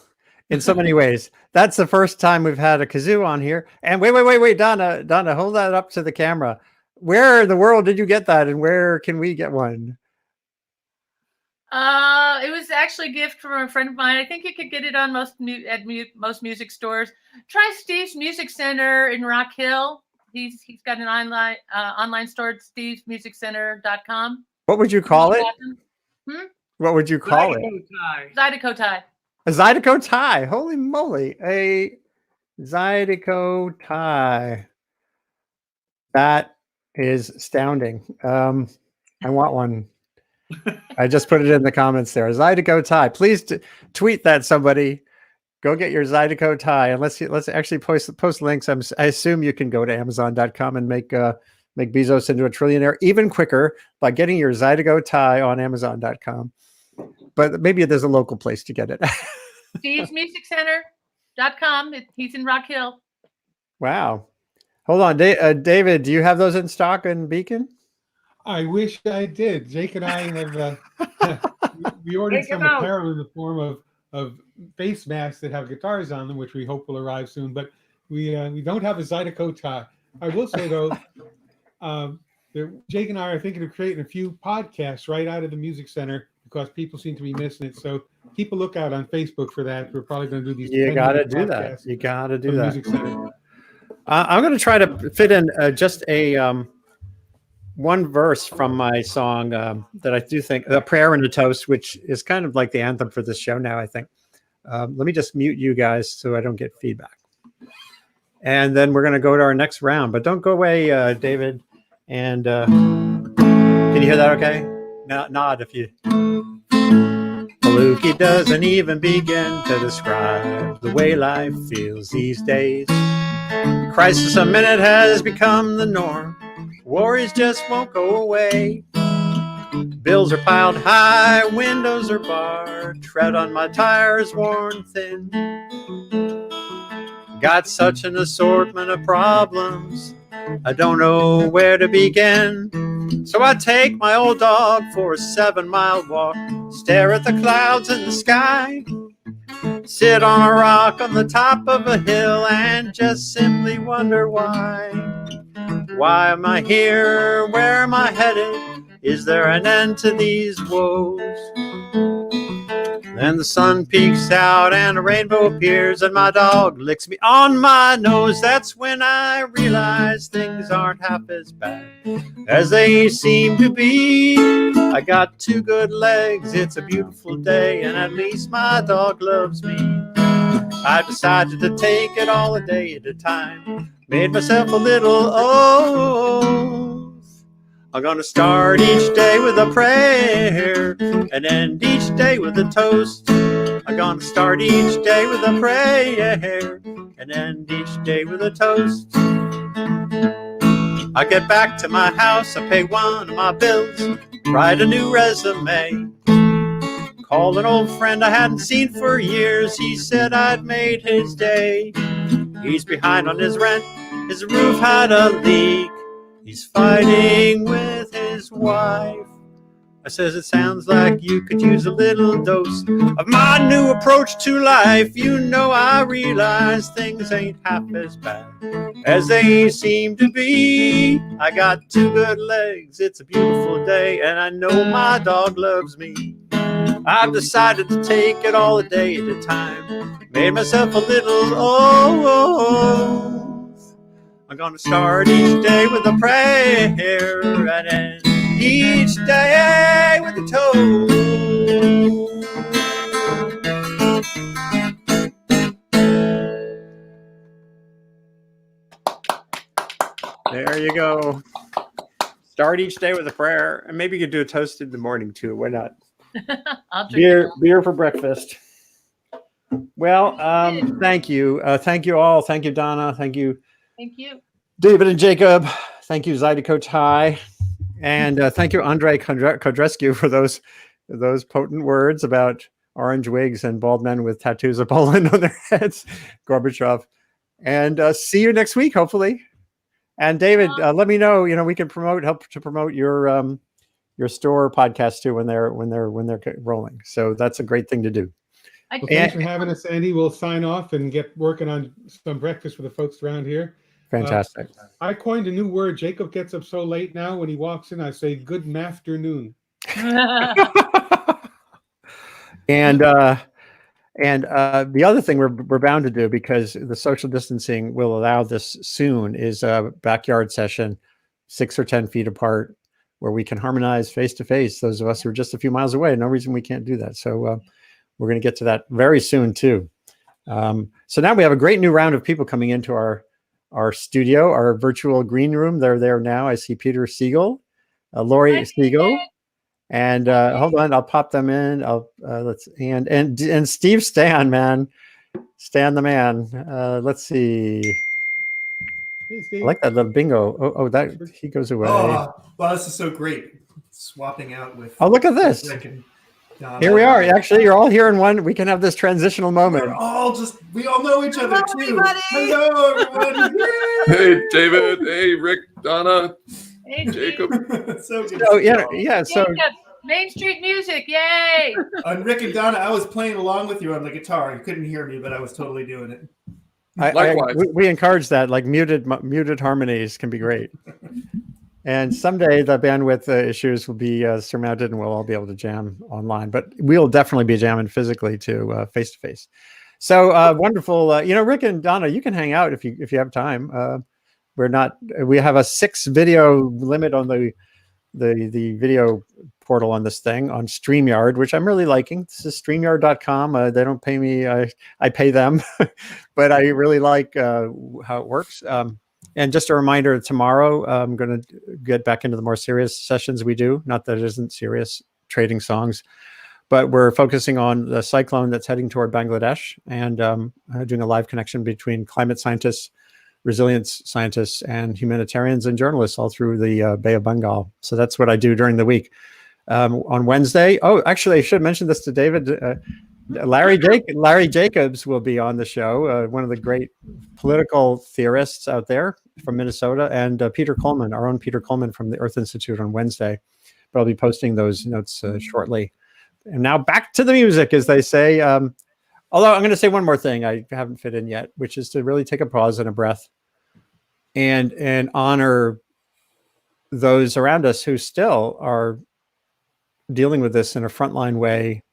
In so many ways. That's the first time we've had a kazoo on here. And wait, Donna, hold that up to the camera. Where in the world did you get that, and where can we get one? It was actually a gift from a friend of mine. I think you could get it on most music stores. Try Steve's Music Center in Rock Hill. He's got an online store at stevesmusiccenter.com. What would you call it? What would you call it? Zydeco tie. A Zydeco tie. Holy moly. A Zydeco tie. That is astounding. I want one. I just put it in the comments there. A Zydeco tie. Please tweet that, somebody. Go get your Zydeco tie. And let's actually post links. I assume you can go to Amazon.com and make Bezos into a trillionaire even quicker by getting your Zydeco tie on Amazon.com. But maybe there's a local place to get it. StevesMusicCenter.com. He's in Rock Hill. Wow. Hold on. David, do you have those in stock in Beacon? I wish I did. Jake and I have we ordered some apparel in the form of face masks that have guitars on them, which we hope will arrive soon. But we don't have a Zydeco tie. I will say though, Jake and I are thinking of creating a few podcasts right out of the Music Center because people seem to be missing it. So keep a lookout on Facebook for that. We're probably going to do these. You got to do that. You got to do that. Music Center. I'm going to try to fit in just a one verse from my song that I do think, A Prayer and a Toast, which is kind of like the anthem for this show now, I think. Let me just mute you guys so I don't get feedback. And then we're going to go to our next round. But don't go away, David. And can you hear that okay? Nod if you... Maluki doesn't even begin to describe the way life feels these days. Crisis a minute has become the norm. Worries just won't go away. Bills are piled high, windows are barred. Tread on my tires worn thin. Got such an assortment of problems, I don't know where to begin. So I take my old dog for a 7-mile walk, stare at the clouds in the sky, sit on a rock on the top of a hill and just simply wonder why. Why am I here? Where am I headed? Is there an end to these woes? Then the sun peeks out and a rainbow appears and my dog licks me on my nose. That's when I realize things aren't half as bad as they seem to be. I got 2 good legs, it's a beautiful day, and at least my dog loves me. I decided to take it all a day at a time. Made myself a little oath. I'm gonna start each day with a prayer and end each day with a toast. I'm gonna start each day with a prayer and end each day with a toast. I get back to my house, I pay one of my bills, write a new resume. Call an old friend I hadn't seen for years, he said I'd made his day. He's behind on his rent, his roof had a leak. He's fighting with his wife. I says, it sounds like you could use a little dose of my new approach to life. You know, I realize things ain't half as bad as they seem to be. I got 2 good legs, it's a beautiful day, and I know my dog loves me. I've decided to take it all a day at a time. Made myself a little oath. I'm gonna start each day with a prayer and end each day with a toast. There you go. Start each day with a prayer, and maybe you could do a toast in the morning too. Why not? I'll drink Beer for breakfast. Well, thank you. Thank you all. Thank you, Donna. Thank you. Thank you. David and Jacob. Thank you, Zydeco Ty. And thank you, Andrei Kodrescu, for those potent words about orange wigs and bald men with tattoos of Poland on their heads. Gorbachev. And see you next week, hopefully. And David, let me know. We can help to promote your store podcast too when they're rolling. So that's a great thing to do. Well, thanks for having us, Andy. We'll sign off and get working on some breakfast for the folks around here. Fantastic. I coined a new word. Jacob gets up so late now. When he walks in, I say, "Good afternoon." And the other thing we're bound to do, because the social distancing will allow this soon, is a backyard session, 6 or 10 feet apart, where we can harmonize face to face. Those of us who are just a few miles away, no reason we can't do that. So we're going to get to that very soon too. So now we have a great new round of people coming into our studio, our virtual green room. They're there now. I see Peter Siegel, Lori Siegel. And hold on, I'll pop them in. And Steve Stanne, man, Stanne the man. Let's see. Hey, Steve. I like that little bingo. Oh, that he goes away. Oh, well, this is so great. Swapping out with. Oh, look at this. Here we are. Actually, you're all here in one. We can have this transitional moment. We all know each other too. Everybody. Hello, everybody. Hey, David. Hey, Rick, Donna. Hey, Jacob. So good. So yeah. So Main Street music, yay! On Rick and Donna, I was playing along with you on the guitar. You couldn't hear me, but I was totally doing it. Likewise. We encourage that. Like muted harmonies can be great. And someday the bandwidth issues will be surmounted, and we'll all be able to jam online. But we'll definitely be jamming physically too, face to face. So wonderful. Rick and Donna, you can hang out if you have time. We have a 6 video limit on the video portal on this thing on StreamYard, which I'm really liking. This is StreamYard.com. They don't pay me. I pay them, but I really like how it works. And just a reminder, tomorrow I'm going to get back into the more serious sessions we do. Not that it isn't serious, trading songs, but we're focusing on the cyclone that's heading toward Bangladesh, and doing a live connection between climate scientists, resilience scientists, and humanitarians and journalists all through the Bay of Bengal. So that's what I do during the week. On Wednesday, actually, I should mention this to David. Larry Jacobs will be on the show, one of the great political theorists out there from Minnesota, and Peter Coleman, our own Peter Coleman from the Earth Institute on Wednesday. But I'll be posting those notes shortly. And now back to the music, as they say. Although I'm going to say one more thing I haven't fit in yet, which is to really take a pause and a breath and honor those around us who still are dealing with this in a frontline way.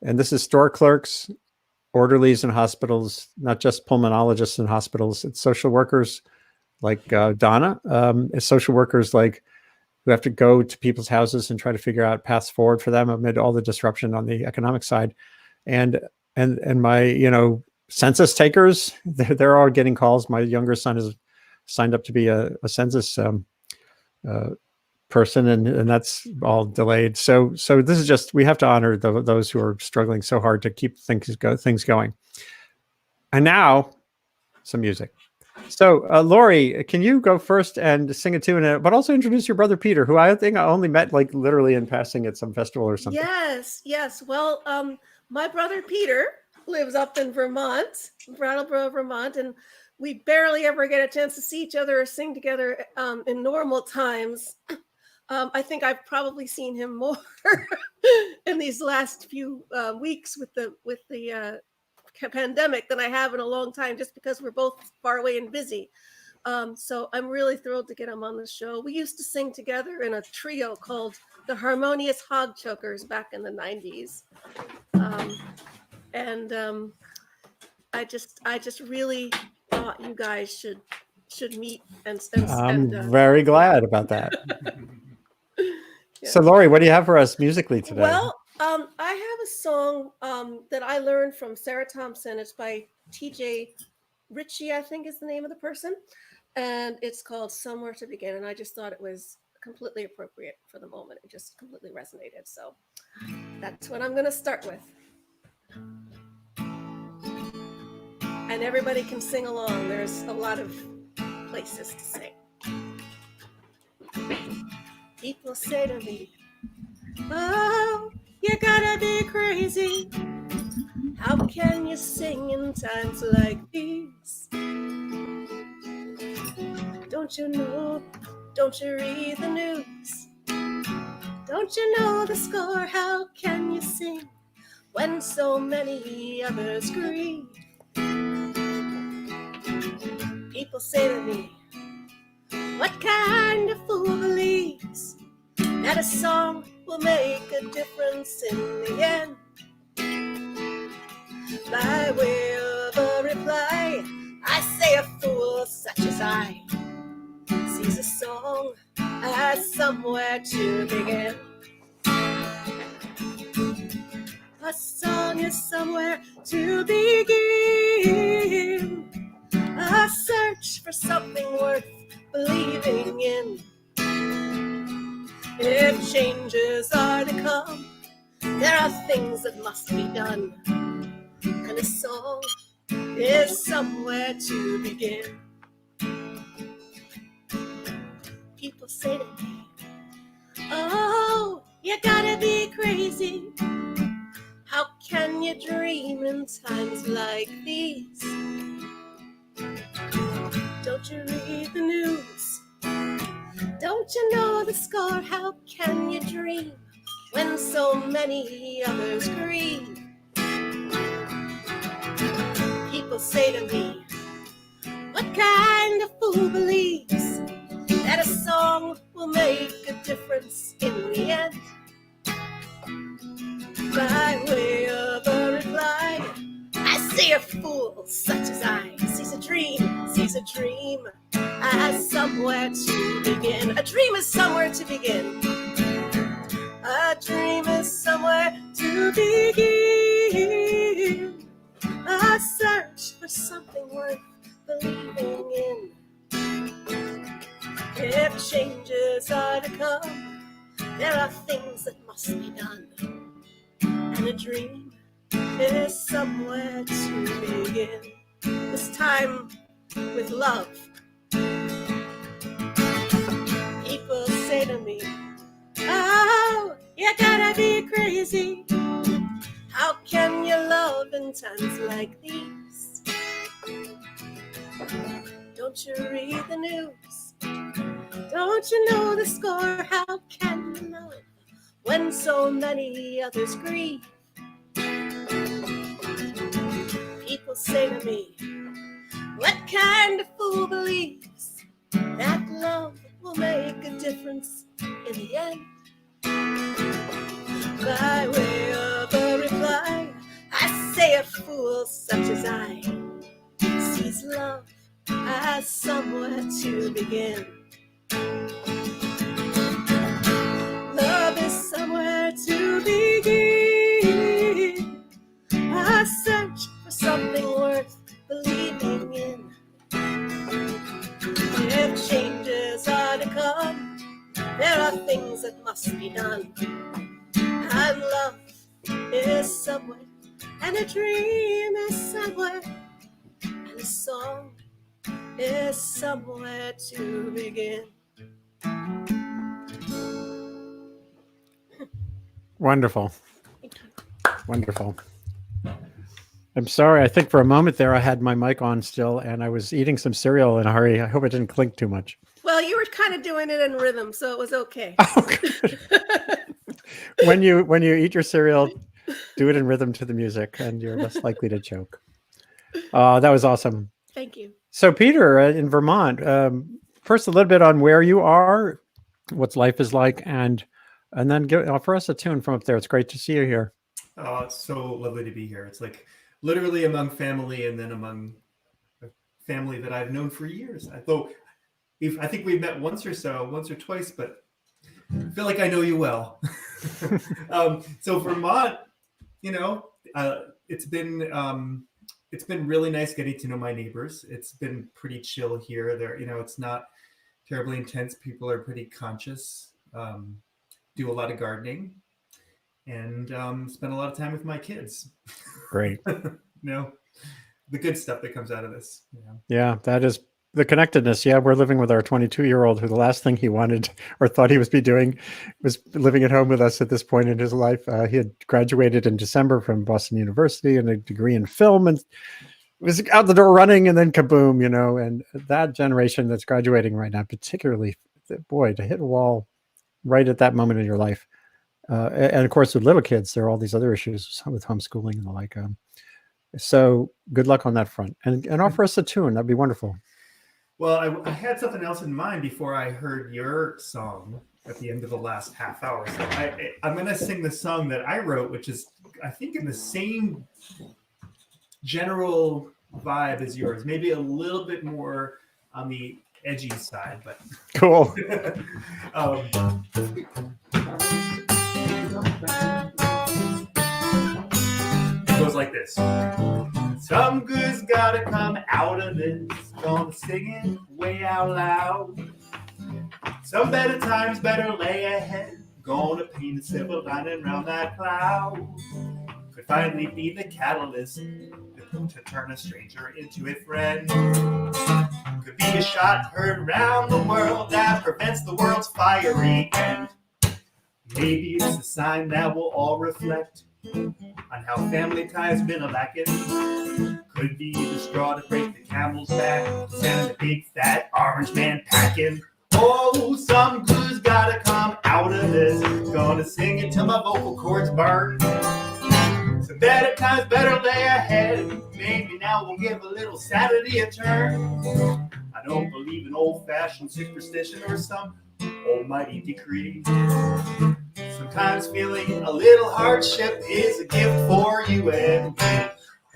And this is store clerks, orderlies in hospitals, not just pulmonologists in hospitals. It's social workers like Donna. It's social workers like who have to go to people's houses and try to figure out paths forward for them amid all the disruption on the economic side. And my, census takers, they're all getting calls. My younger son is signed up to be a census person, and that's all delayed. So this is just, we have to honor those who are struggling so hard to keep things going. And now some music. So Lori, can you go first and sing a tune, but also introduce your brother Peter, who I think I only met like literally in passing at some festival or something. Yes. Well, my brother Peter lives up in Vermont, Brattleboro, Vermont, and we barely ever get a chance to see each other or sing together in normal times. I think I've probably seen him more in these last few weeks with the pandemic than I have in a long time, just because we're both far away and busy. So I'm really thrilled to get him on the show. We used to sing together in a trio called the Harmonious Hog Chokers back in the 90s. I just really thought you guys should meet and I'm very glad about that. Yeah. So Lori, what do you have for us musically today? Well, I have a song that I learned from Sarah Thompson. It's by TJ Ritchie, I think is the name of the person. And it's called Somewhere to Begin. And I just thought it was completely appropriate for the moment. It just completely resonated. So that's what I'm going to start with. And everybody can sing along. There's a lot of places to sing. People say to me, "Oh, you gotta be crazy. How can you sing in times like these? Don't you know? Don't you read the news? Don't you know the score? How can you sing when so many others grieve? People say to me, what kind of fool believes that a song will make a difference in the end? By way of a reply, I say a fool such as I sees a song as somewhere to begin. A song is somewhere to begin. A search for something worth believing in. If changes are to come, there are things that must be done. And a song is somewhere to begin. People say to me, oh, you gotta be crazy. How can you dream in times like these? Don't you read the news? Don't you know the score? How can you dream when so many others grieve? People say to me, what kind of fool believes that a song will make a difference in the end? By way of a reply, I say a fool such as I sees a dream as somewhere to begin. A dream is somewhere to begin. A dream is somewhere to begin. A search for something worth believing in. If changes are to come, there are things that must be done. And a dream is somewhere to begin. This time with love. People say to me, oh, you gotta be crazy. How can you love in times like these? Don't you read the news? Don't you know the score? How can you love when so many others grieve? People say to me, what kind of fool believes that love will make a difference in the end? By way of a reply, I say a fool such as I sees love as somewhere to begin. Love is somewhere to begin. A search for something worth believing in. If changes are to come, there are things that must be done. And love is somewhere, and a dream is somewhere, and a song is somewhere to begin. Wonderful. Wonderful. I'm sorry. I think for a moment there I had my mic on still and I was eating some cereal in a hurry. I hope it didn't clink too much. Well, you were kind of doing it in rhythm, so it was okay. Oh, good. When you eat your cereal, do it in rhythm to the music and you're less likely to choke. That was awesome. Thank you. So Peter, in Vermont, first a little bit on where you are, what life is like, and then offer us a tune from up there. It's great to see you here. Oh, it's so lovely to be here. It's like literally among family and then among a family that I've known for years. I think we've met once or twice, but I feel like I know you well. So Vermont, it's been really nice getting to know my neighbors. It's been pretty chill here. There, it's not terribly intense. People are pretty conscious. Do a lot of gardening, and spend a lot of time with my kids. Great. The good stuff that comes out of this. Yeah, that is the connectedness. Yeah, we're living with our 22-year-old who the last thing he wanted or thought he was doing was living at home with us at this point in his life. He had graduated in December from Boston University and a degree in film, and was out the door running and then kaboom, and that generation that's graduating right now, particularly, boy, to hit a wall right at that moment in your life. And of course, with little kids, there are all these other issues with homeschooling and the like. So good luck on that front, and offer us a tune. That'd be wonderful. Well, I had something else in mind before I heard your song at the end of the last half hour. So I'm going to sing the song that I wrote, which is, I think, in the same general vibe as yours, maybe a little bit more on the edgy side, but cool. It goes like this. Some good's gotta come out of this. Gonna sing it way out loud. Some better times better lay ahead. Gonna paint a silver lining around that cloud. Could finally be the catalyst to turn a stranger into a friend. Could be a shot heard around the world that prevents the world's fiery end. Maybe it's a sign that we'll all reflect on how family ties been a-lacking. Could be the straw to break the camel's back, send the big fat orange man packing. Oh, some good's gotta come out of this. Gonna sing it till my vocal cords burn. Some better times better lay ahead. Maybe now we'll give a little Saturday a turn. I don't believe in old-fashioned superstition or some almighty decree. Sometimes feeling a little hardship is a gift for you and me.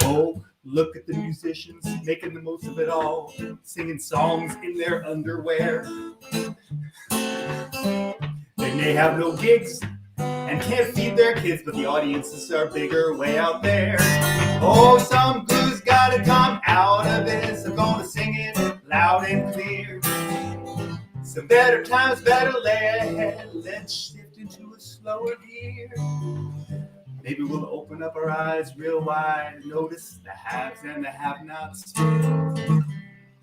Oh, look at the musicians making the most of it all, singing songs in their underwear. They may have no gigs and can't feed their kids, but the audiences are bigger way out there. Oh, some good's gotta come out of this. I'm gonna sing it loud and clear. Some better times better lay ahead. Let's shift into a slower gear. Maybe we'll open up our eyes real wide and notice the haves and the have-nots.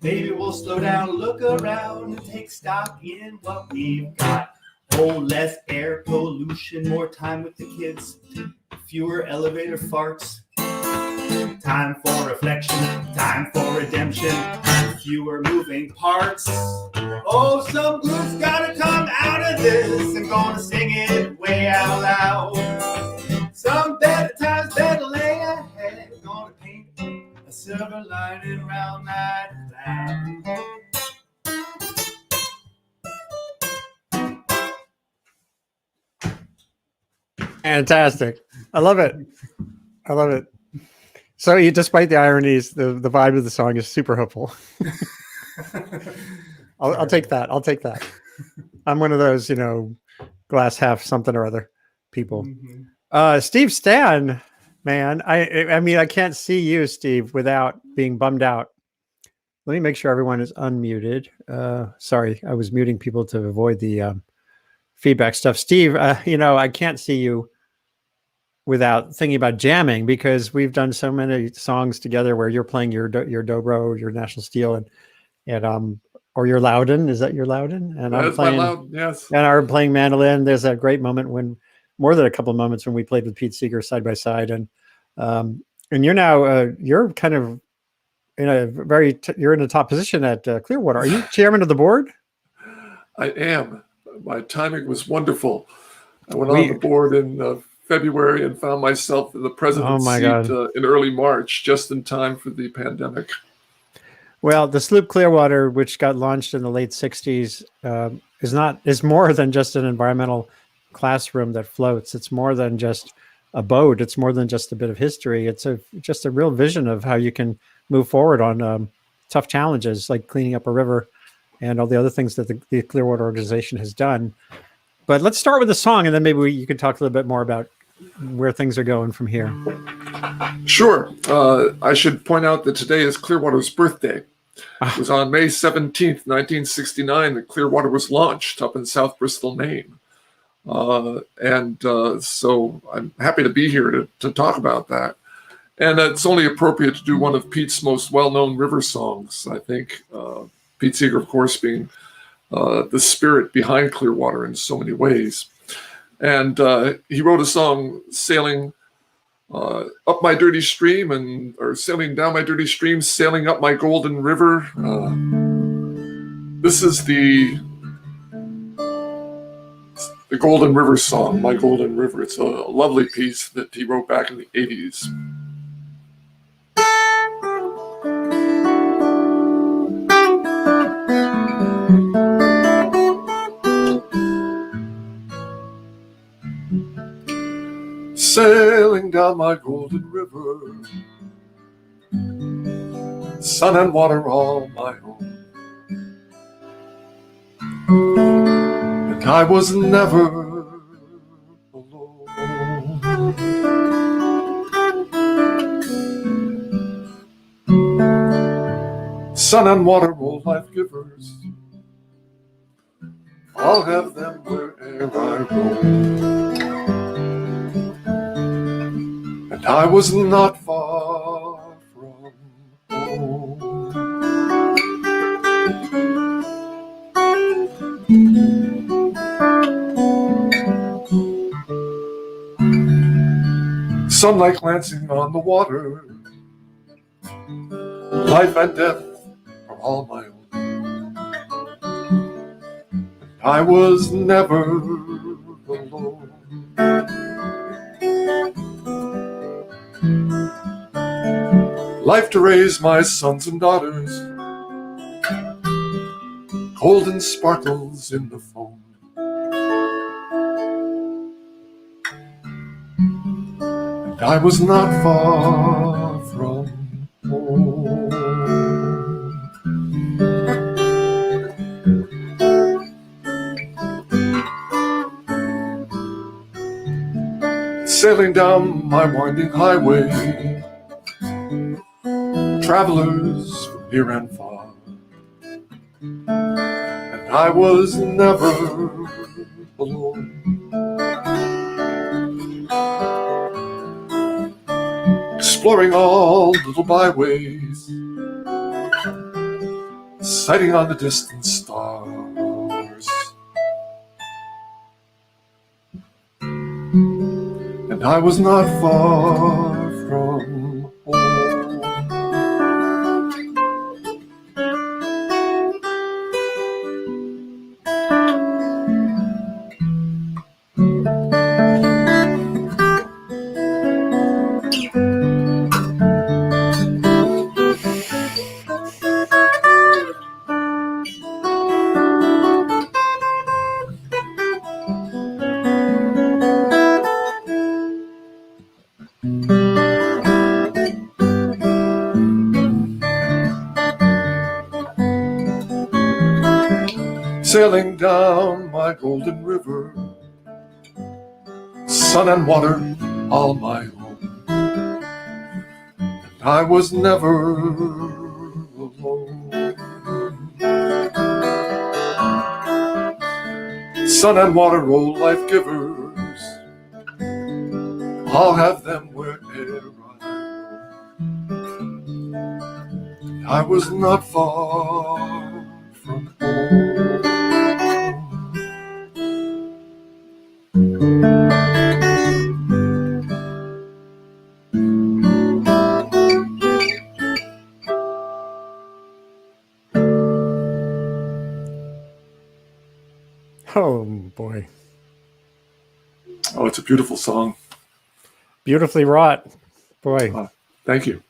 Maybe we'll slow down, look around, and take stock in what we've got. Oh, less air pollution, more time with the kids, fewer elevator farts. Time for reflection, time for redemption, fewer moving parts. Oh, some good's gotta come out of this. I'm gonna sing it way out loud. Some better times better lay ahead. Gonna paint a silver lining around that cloud. Fantastic. I love it. I love it. So despite the ironies, the vibe of the song is super hopeful. I'll take that. I'll take that. I'm one of those, glass half something or other people. Mm-hmm. Steve Stanne, man, I mean, I can't see you, Steve, without being bummed out. Let me make sure everyone is unmuted. Sorry, I was muting people to avoid the feedback stuff. Steve, I can't see you without thinking about jamming, because we've done so many songs together where you're playing your dobro, your National Steel, and or your Loudon. Is that your Loudon? And I'm playing my Loudon, yes. And I'm playing mandolin. There's a great moment more than a couple of moments when we played with Pete Seeger side by side, and you're now you're kind of in a you're in a top position at Clearwater. Are you chairman of the board? I am. My timing was wonderful. I went on the board in February and found myself in the president's seat in early March, just in time for the pandemic. Well, the Sloop Clearwater, which got launched in the late 60s, is more than just an environmental classroom that floats. It's more than just a boat. It's more than just a bit of history. It's just a real vision of how you can move forward on tough challenges like cleaning up a river and all the other things that the Clearwater organization has done. But let's start with the song, and then maybe you can talk a little bit more about where things are going from here. Sure. I should point out that today is Clearwater's birthday. It was on May 17th, 1969, that Clearwater was launched up in South Bristol, Maine. So I'm happy to be here to talk about that. And it's only appropriate to do one of Pete's most well-known river songs, I think. Pete Seeger, of course, being the spirit behind Clearwater in so many ways. And he wrote a song, Sailing up my dirty stream or sailing down my dirty stream, sailing up my golden river. This is the Golden River song, My Golden River. It's a lovely piece that he wrote back in the 80s. Sailing down my golden river, sun and water all my own, and I was never alone. Sun and water, all life givers, I'll have them where'er I roam. And I was not far from home. Sunlight glancing on the water, life and death are all my own. And I was never alone. Life to raise my sons and daughters, golden sparkles in the foam. And I was not far from home. Sailing down my winding highway, travelers from near and far, and I was never alone. Exploring all little byways, sighting on the distant stars, and I was not far from home. Sailing down my golden river, sun and water all my own, and I was never alone. Sun and water, oh life givers, I'll have them wherever I roam. I was not far from home. Oh boy. Oh, it's a beautiful song. Beautifully wrought. Boy. Thank you.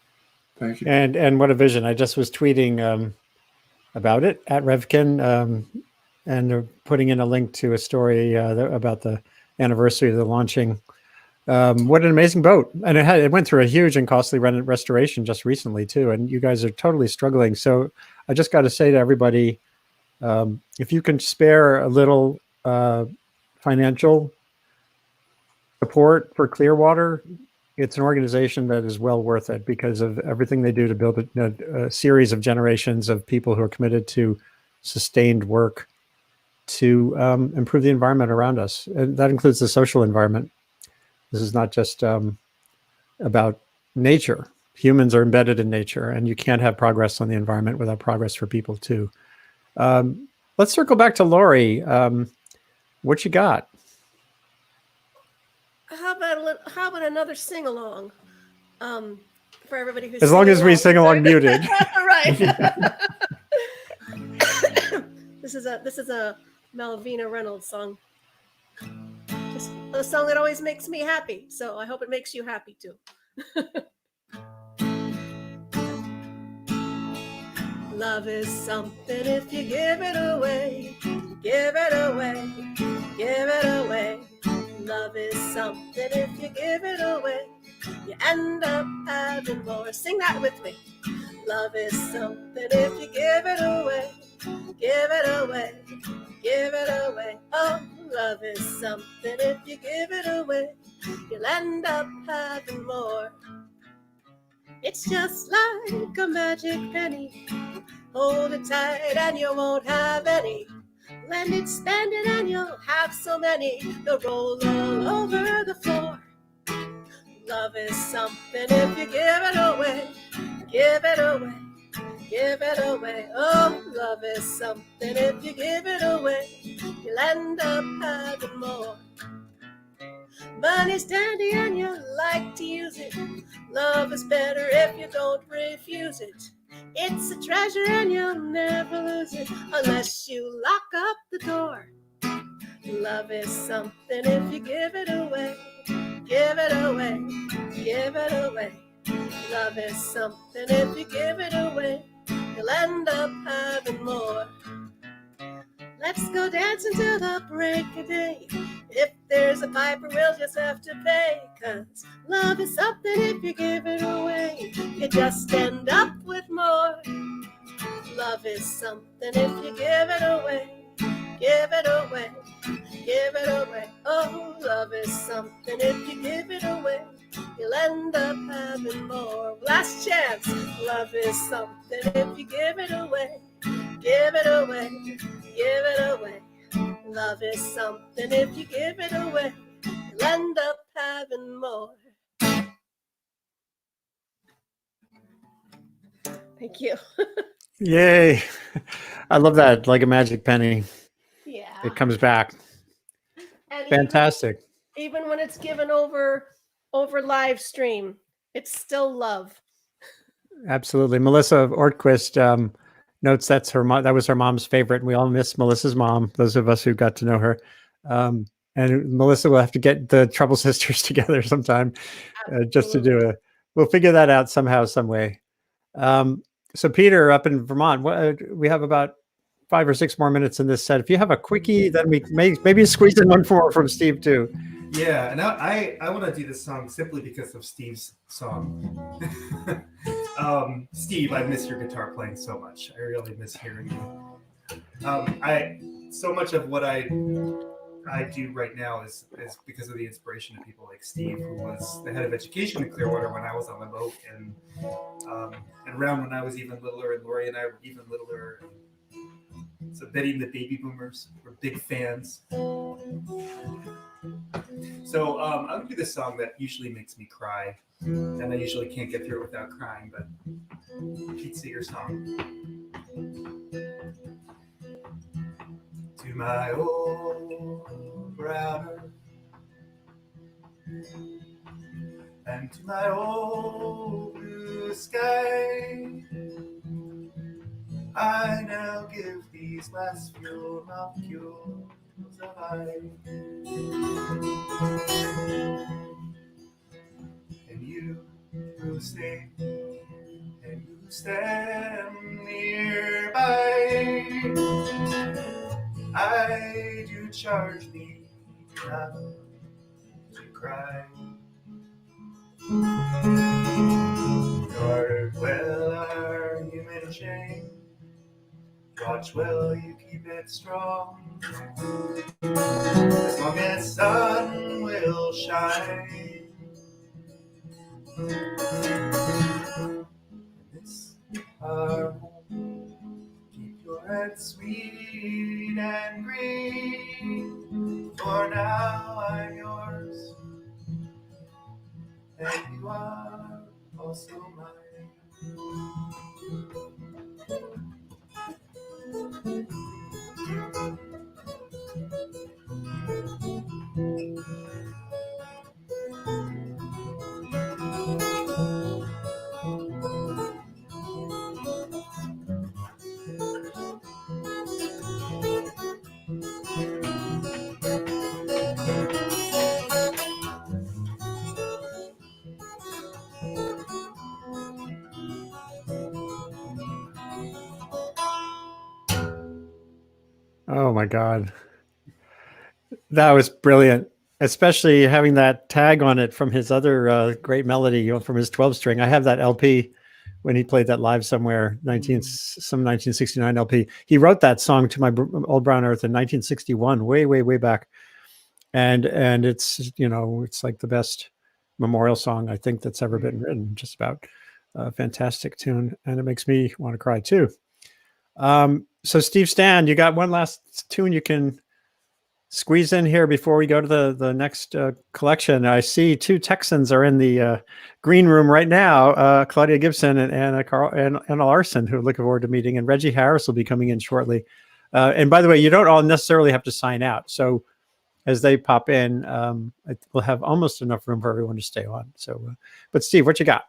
Thank you. And what a vision. I just was tweeting about it at Revkin and they're putting in a link to a story about the anniversary of the launching. What an amazing boat. And it went through a huge and costly restoration just recently too. And you guys are totally struggling. So I just got to say to everybody, if you can spare a little financial support for Clearwater, it's an organization that is well worth it because of everything they do to build a series of generations of people who are committed to sustained work to improve the environment around us. And that includes the social environment. This is not just about nature. Humans are embedded in nature, and you can't have progress on the environment without progress for people too. Let's circle back to Lori. What you got? how about another sing along? For everybody who's As long as we sing along muted. Right. This is a Malvina Reynolds song. Just a song that always makes me happy. So I hope it makes you happy too. Love is something if you give it away, give it away, give it away. Love is something if you give it away, you end up having more. Sing that with me. Love is something if you give it away, give it away, give it away. Oh, love is something if you give it away, you'll end up having more. It's just like a magic penny. Hold it tight and you won't have any. Lend it, spend it, and you'll have so many. They'll roll all over the floor. Love is something if you give it away, give it away, give it away. Oh, love is something if you give it away, you'll end up having more. Money's dandy and you like to use it. Love is better if you don't refuse it. It's a treasure and you'll never lose it unless you lock up the door. Love is something if you give it away, give it away, give it away. Love is something if you give it away, you'll end up having more. Let's go dancing till the break of day. If there's a piper, we'll just have to pay. 'Cause love is something if you give it away, you just end up with more. Love is something if you give it away, give it away, give it away. Oh, love is something if you give it away, you'll end up having more. Last chance. Love is something if you give it away, give it away, give it away. Love is something if you give it away, you'll end up having more. Thank you. Yay. I love that. Like a magic penny. Yeah. It comes back. And Fantastic. Even when it's given over live stream, it's still love. Absolutely. Melissa Ortquist notes that was her mom's favorite. And we all miss Melissa's mom, those of us who got to know her. And Melissa will have to get the Trouble Sisters together sometime just to do we'll figure that out somehow, some way. So Peter up in Vermont, we have about 5 or 6 more minutes in this set. If you have a quickie, then we maybe squeeze in one more from Steve too. Yeah, and I want to do this song simply because of Steve's song. Steve, I miss your guitar playing so much. I really miss hearing you. So much of what I do right now is because of the inspiration of people like Steve, who was the head of education in Clearwater when I was on the boat, and around when I was even littler, and Lori and I were even littler. So Betty and the Baby Boomers were big fans. So I'm going to do this song that usually makes me cry, and I usually can't get through it without crying, but Pete Seeger song. To my old brown earth, and to my old blue sky, I now give these last few molecules of life. And you who stay, and you who stand nearby, I do charge thee not to cry. Guard well our human chain, watch well you keep it strong, as long as sun will shine. This our home, keep your head sweet and green, for now I'm yours, and you are also mine. Oh my God. That was brilliant. Especially having that tag on it from his other great melody, from his 12 string. I have that LP when he played that live somewhere, 1969 LP. He wrote that song to my Old Brown Earth in 1961, way back. And it's, it's like the best memorial song I think that's ever been written. Just about a fantastic tune, and it makes me want to cry too. So Steve Stanne, you got one last tune you can squeeze in here before we go to the next collection. I see two Texans are in the green room right now, Claudia Gibson and Anna Larson, who are looking forward to meeting, and Reggie Harris will be coming in shortly. And by the way, you don't all necessarily have to sign out. So as they pop in, we'll have almost enough room for everyone to stay on. So, but Steve, what you got?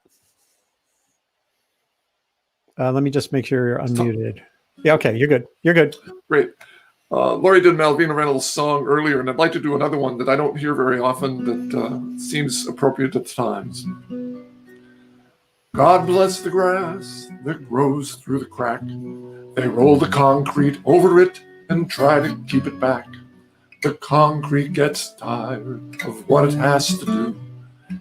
Let me just make sure you're unmuted. Yeah, okay, you're good. You're good. Great. Laurie did Malvina Reynolds' song earlier, and I'd like to do another one that I don't hear very often that seems appropriate at the times. God bless the grass that grows through the crack. They roll the concrete over it and try to keep it back. The concrete gets tired of what it has to do.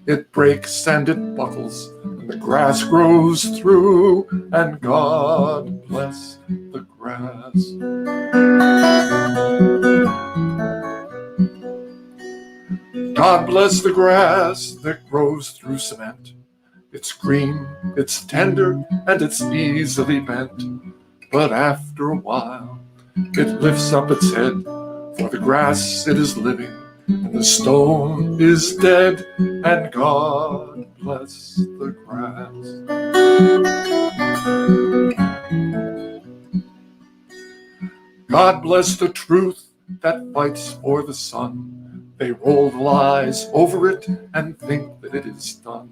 It breaks and it buckles, and the grass grows through, and God bless the grass. God bless the grass that grows through cement. It's green, it's tender, and it's easily bent. But after a while, it lifts up its head, for the grass it is living, and the stone is dead, and God bless the grass. God bless the truth that fights for the sun. They roll the lies over it and think that it is done.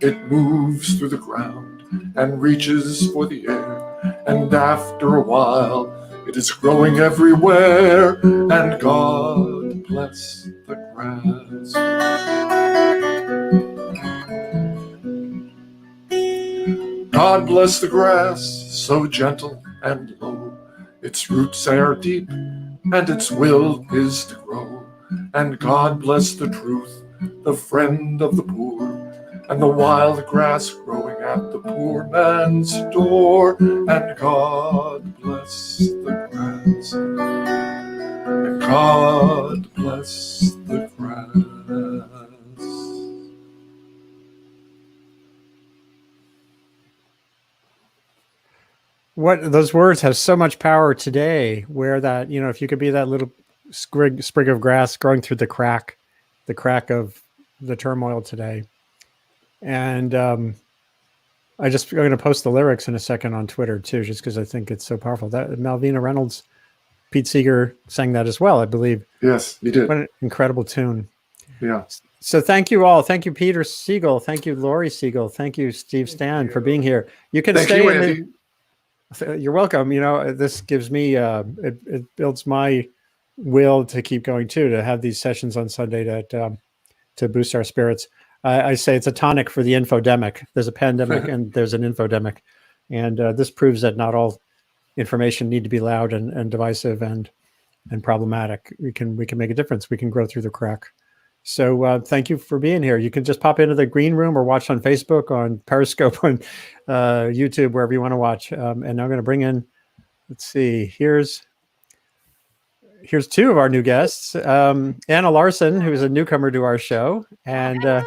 It moves through the ground and reaches for the air, and after a while it is growing everywhere, and God bless the grass. God bless the grass, so gentle and low. Its roots are deep, and its will is to grow. And God bless the truth, the friend of the poor, and the wild grass growing at the poor man's door. And God bless the grass. And God bless the grass. What those words have so much power today, where that, if you could be that little sprig of grass growing through the crack of the turmoil today. And I'm going to post the lyrics in a second on Twitter too, just because I think it's so powerful. That Malvina Reynolds, Pete Seeger sang that as well, I believe. Yes, he did. What an incredible tune. Yeah. So thank you all. Thank you, Peter Siegel. Thank you, Laurie Siegel. Thank you, Steve Stanne, for being here. You can stay in Andy. You're welcome. This gives me, it builds my will to keep going too, to have these sessions on Sunday to boost our spirits. I say it's a tonic for the infodemic. There's a pandemic and there's an infodemic. And this proves that not all information need to be loud and divisive and problematic. We can make a difference. We can grow through the crack. So thank you for being here. You can just pop into the green room or watch on Facebook, on Periscope, on YouTube, wherever you want to watch. And I'm going to bring in, let's see, here's two of our new guests. Anna Larson, who's a newcomer to our show, and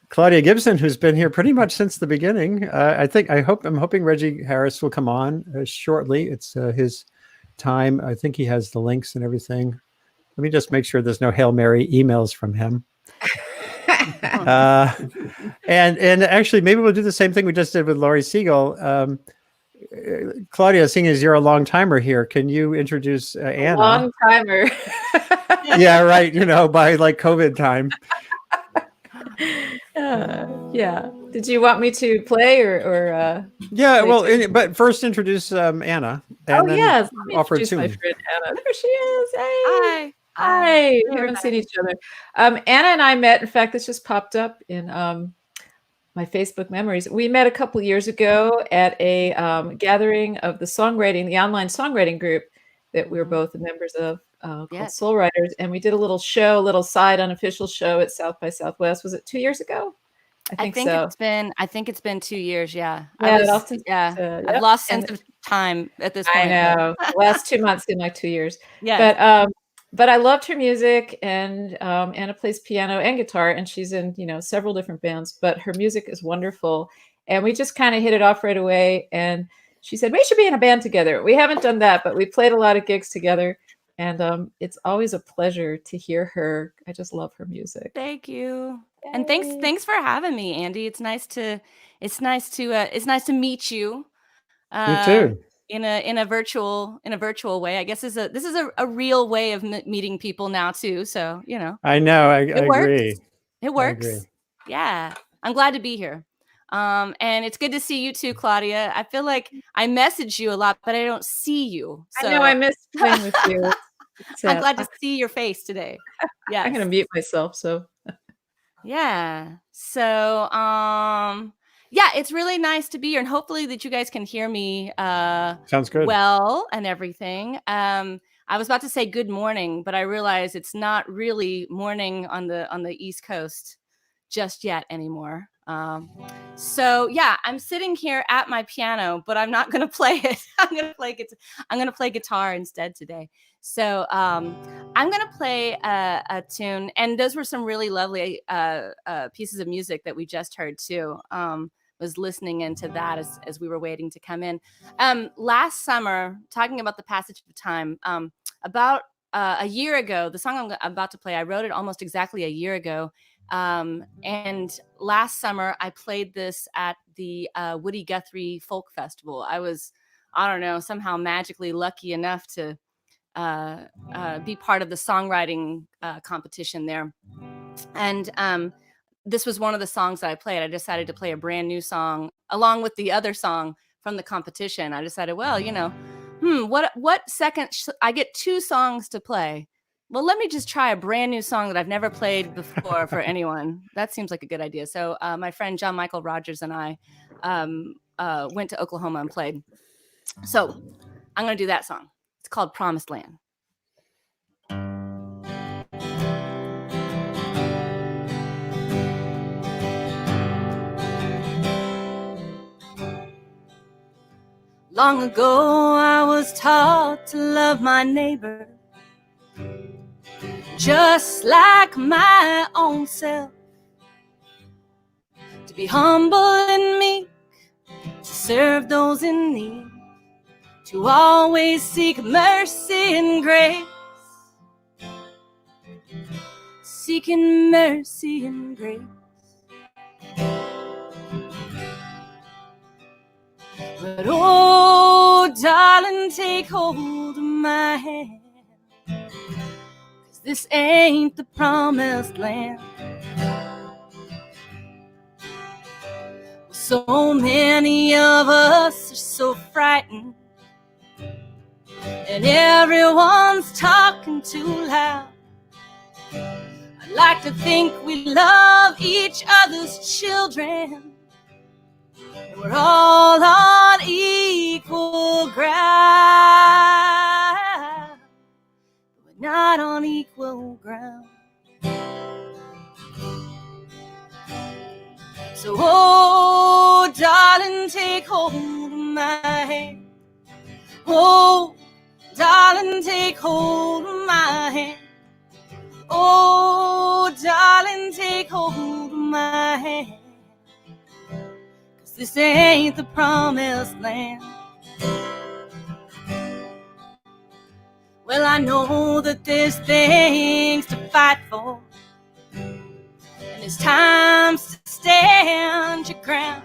Claudia Gibson, who's been here pretty much since the beginning. I'm hoping Reggie Harris will come on shortly. It's his time. I think he has the links and everything. Let me just make sure there's no Hail Mary emails from him. And actually, maybe we'll do the same thing we just did with Laurie Siegel. Claudia, seeing as you're a long timer here, can you introduce Anna? Long timer. Yeah, right. By like COVID time. Yeah. Did you want me to play or Yeah, play well, but first introduce Anna. And then yes. Let me offer a introduce my tune. friend Anna. There she is. Hey. Hi. We haven't seen each other. Anna and I met. In fact, this just popped up in my Facebook memories. We met a couple years ago at a gathering of the online songwriting group that we're both members of called Yes. Soul Riders, and we did a little show, little side unofficial show at South by Southwest. Was it 2 years ago? I think so. I think it's been 2 years. Yeah. Yeah, I've yep. lost sense of time at this point. I know. The last 2 months seem like 2 years. Yes. But I loved her music, and Anna plays piano and guitar, and she's in, several different bands, but her music is wonderful. And we just kind of hit it off right away. And she said, we should be in a band together. We haven't done that, but we played a lot of gigs together. And it's always a pleasure to hear her. I just love her music. Thank you. And thanks for having me, Andy. It's nice to meet you. You too. In a virtual way. I guess this is a real way of meeting people now too. So I know. I it works. agree. It works. I agree. Yeah, I'm glad to be here. And it's good to see you too, Claudia. I feel like I message you a lot, but I don't see you. So. I know I miss playing with you. I'm glad to see your face today. Yeah, I'm gonna mute myself. So yeah. So yeah, it's really nice to be here, and hopefully that you guys can hear me sounds good well and everything. I was about to say good morning, but I realized it's not really morning on the East Coast just yet anymore. So yeah, I'm sitting here at my piano, but I'm not going to play it. I'm going to play guitar instead today. So I'm going to play a tune, and those were some really lovely pieces of music that we just heard too. Was listening into that as we were waiting to come in. Last summer, talking about the passage of time, about a year ago, the song I'm about to play, I wrote it almost exactly a year ago. And last summer, I played this at the Woody Guthrie Folk Festival. I was, somehow magically lucky enough to be part of the songwriting competition there. And this was one of the songs that I played. I decided to play a brand new song along with the other song from the competition. I decided, well, what second? I get 2 songs to play. Well, let me just try a brand new song that I've never played before for anyone. That seems like a good idea. So my friend John Michael Rogers and I went to Oklahoma and played. So I'm going to do that song. It's called Promised Land. Long ago, I was taught to love my neighbor just like my own self, to be humble and meek, to serve those in need, to always seek mercy and grace, seeking mercy and grace. But oh, darling, take hold of my hand, 'cause this ain't the promised land. So many of us are so frightened, and everyone's talking too loud. I'd like to think we love each other's children, and we're all on equal ground, but we're not on equal ground. So, oh, darling, take hold of my hand. Oh, darling, take hold of my hand. Oh, darling, take hold of my hand. 'Cause this ain't the promised land. Well, I know that there's things to fight for, and there's times to stand your ground.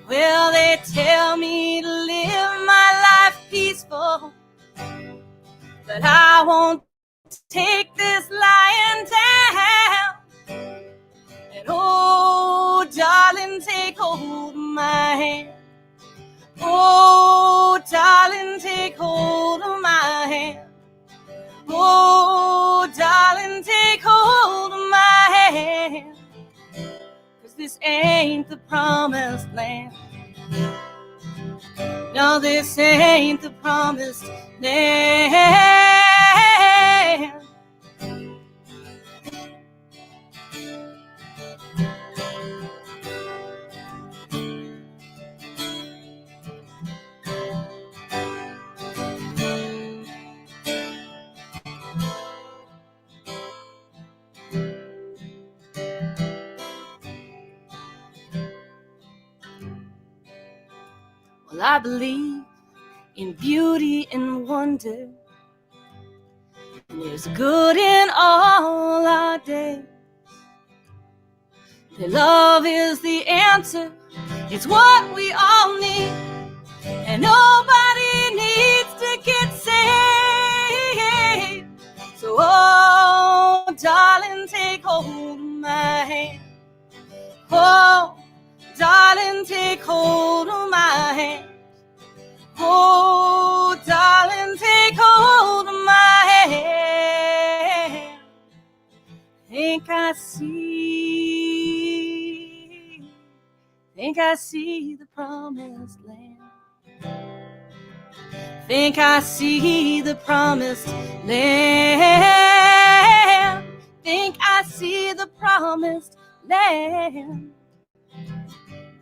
Well, they tell me to live my life peaceful, but I won't take this lying down. And oh, darling, take hold of my hand. Oh, darling, take hold of my hand. Oh, darling, take hold of my hand. 'Cause this ain't the promised land. No, this ain't the promised land. Well, I believe in beauty and wonder, and there's good in all our days. That love is the answer, it's what we all need, and nobody needs to get saved. So, oh, darling, take hold of my hand. Oh, darling, take hold of my hand. Oh, darling, take hold of my hand. Think I see the promised land. Think I see the promised land. Think I see the promised land.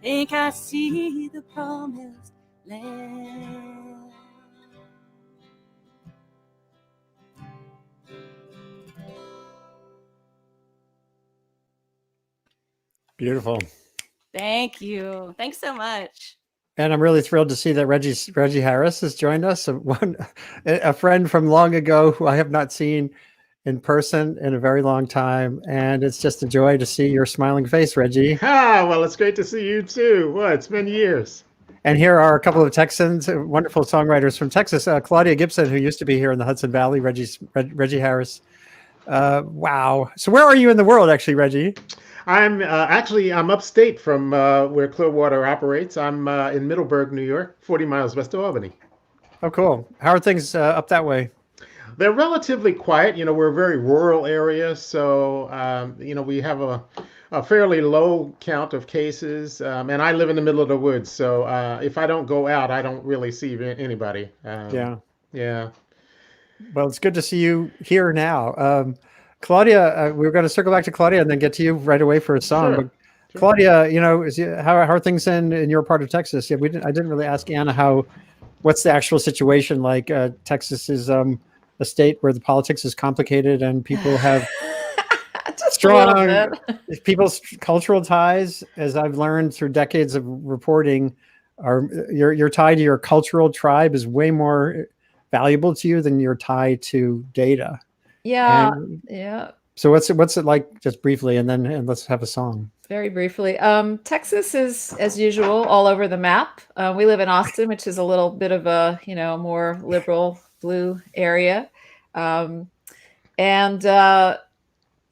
Think I see the promised land. Beautiful. Thank you. Thanks so much. And I'm really thrilled to see that Reggie Harris has joined us, a friend from long ago who I have not seen in person in a very long time. And it's just a joy to see your smiling face, Reggie. Well, it's great to see you too. Well, it's been years. And here are a couple of Texans, wonderful songwriters from Texas. Claudia Gibson, who used to be here in the Hudson Valley, Reggie Harris. Wow. So where are you in the world, actually, Reggie? I'm upstate from where Clearwater operates. I'm in Middleburg, New York, 40 miles west of Albany. Oh, cool. How are things up that way? They're relatively quiet. You know, we're a very rural area, so we have a fairly low count of cases. And I live in the middle of the woods, so if I don't go out, I don't really see anybody. Yeah. Well, it's good to see you here now. Claudia, we're going to circle back to Claudia and then get to you right away for a song. Sure. But Claudia, how are things in your part of Texas? Yeah, I didn't really ask Anna what's the actual situation like. Texas is a state where the politics is complicated and people have strong people's cultural ties, as I've learned through decades of reporting. Your tie to your cultural tribe is way more valuable to you than your tie to data. Yeah. So what's it like, just briefly, and let's have a song. Very briefly. Texas is, as usual, all over the map. We live in Austin, which is a little bit of a, more liberal blue area. So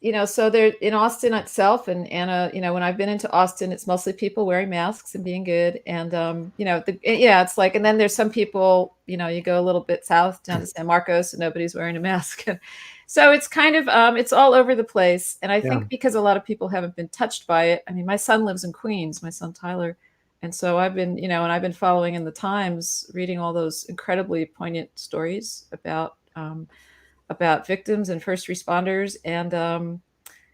they're in Austin itself, and Anna, when I've been into Austin, it's mostly people wearing masks and being good. And, it's like, and then there's some people, you go a little bit south down to San Marcos and nobody's wearing a mask. So it's kind of, it's all over the place. And I think because a lot of people haven't been touched by it. I mean, my son lives in Queens, my son Tyler. And so I've been, and I've been following in the Times, reading all those incredibly poignant stories about victims and first responders. And,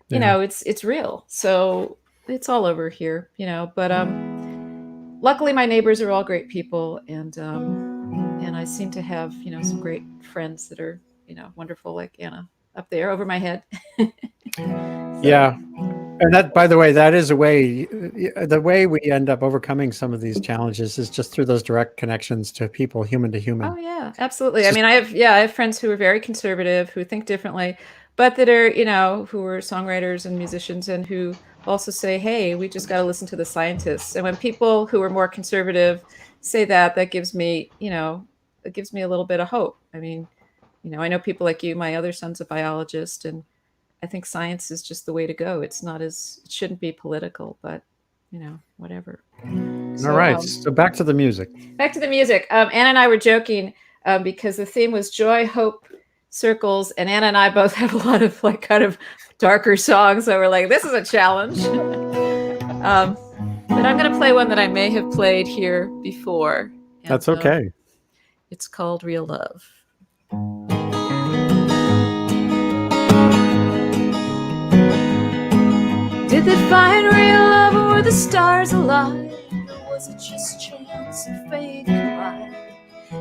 it's real. So it's all over here, but luckily my neighbors are all great people. And I seem to have, some great friends that are, wonderful, like Anna up there over my head. Yeah. And that, by the way, that is the way we end up overcoming some of these challenges is just through those direct connections to people, human to human. Oh yeah, absolutely. I mean, I have friends who are very conservative, who think differently, but that are, who are songwriters and musicians and who also say, hey, we just got to listen to the scientists. And when people who are more conservative say that gives me, it gives me a little bit of hope. I mean, I know people like you, my other son's a biologist, and I think science is just the way to go. It shouldn't be political, but whatever. All right. So back to the music. Anna and I were joking because the theme was joy, hope, circles, and Anna and I both have a lot of kind of darker songs. So we're like, this is a challenge. But I'm going to play one that I may have played here before. That's And, okay. it's called Real Love. Did they find real love, or were the stars aligned? Or was it just chance and fate combined?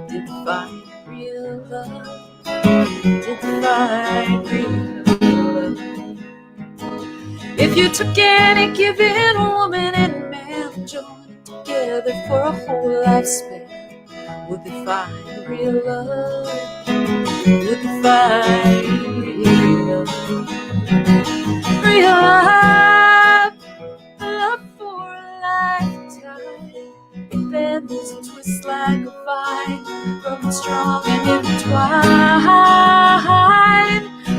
Did they find real love? Did they find real love? If you took any given woman and man and joined it together for a whole lifespan, would they find real love? Would they find real love? Real love, love for a lifetime. It bends and twists like a vine, growing strong and intertwined.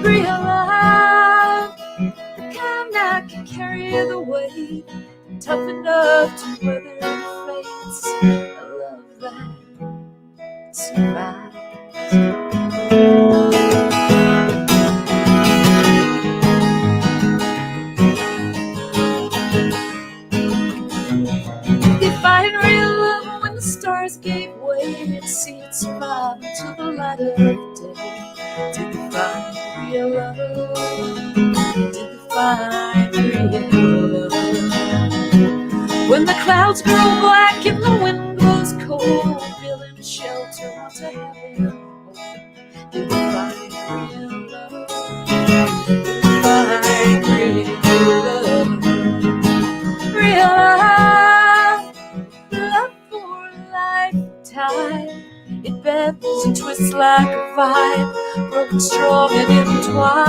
Real love, the kind that can carry the weight, tough enough to weather the fates. A love that survives. Find real love when the stars gave way, and see it survive until the light of day. Did they find real love? Did they find real love? When the clouds grow black and the wind blows cold, building a shelter once I have it home. Did they find real love? Did they find real love? Real love, love for a lifetime. It bends and twists like a vine, broken strong and intertwined.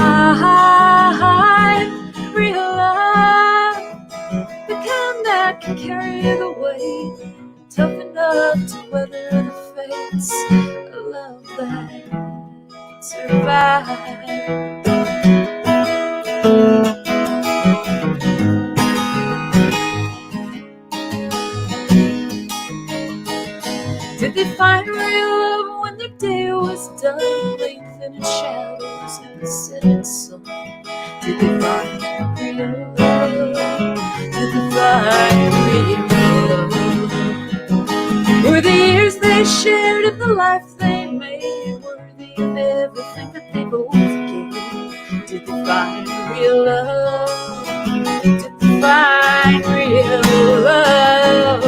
Real love, the kind that can carry the weight, tough enough to weather the fates. A love that survives. Did they find real love when their day was done, lengthening shadows in the setting sun? Did they find real love? Did they find real love? Were the years they shared and the life they made worthy of everything that they both gave? Did they find real love? Did they find real love?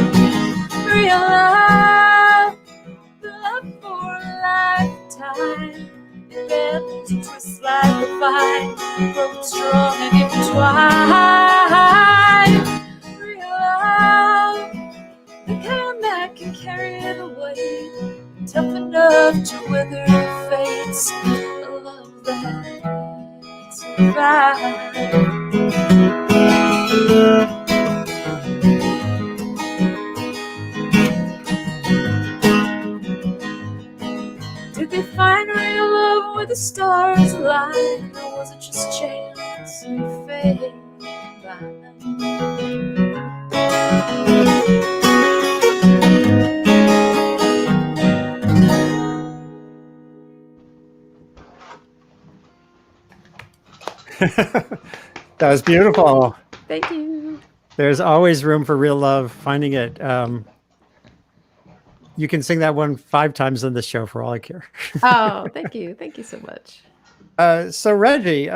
Real love, love for a lifetime. It bends and twists like a vine, broken strong and intertwined. Real love, the kind that can carry the weight, tough enough to weather the fates. A love that survives. Did they find real love where the stars aligned, or was it just chance and fate? That was beautiful. Thank you. There's always room for real love. Finding it. You can sing that one 5 times in the show for all I care. Oh, thank you. Thank you so much. So Reggie,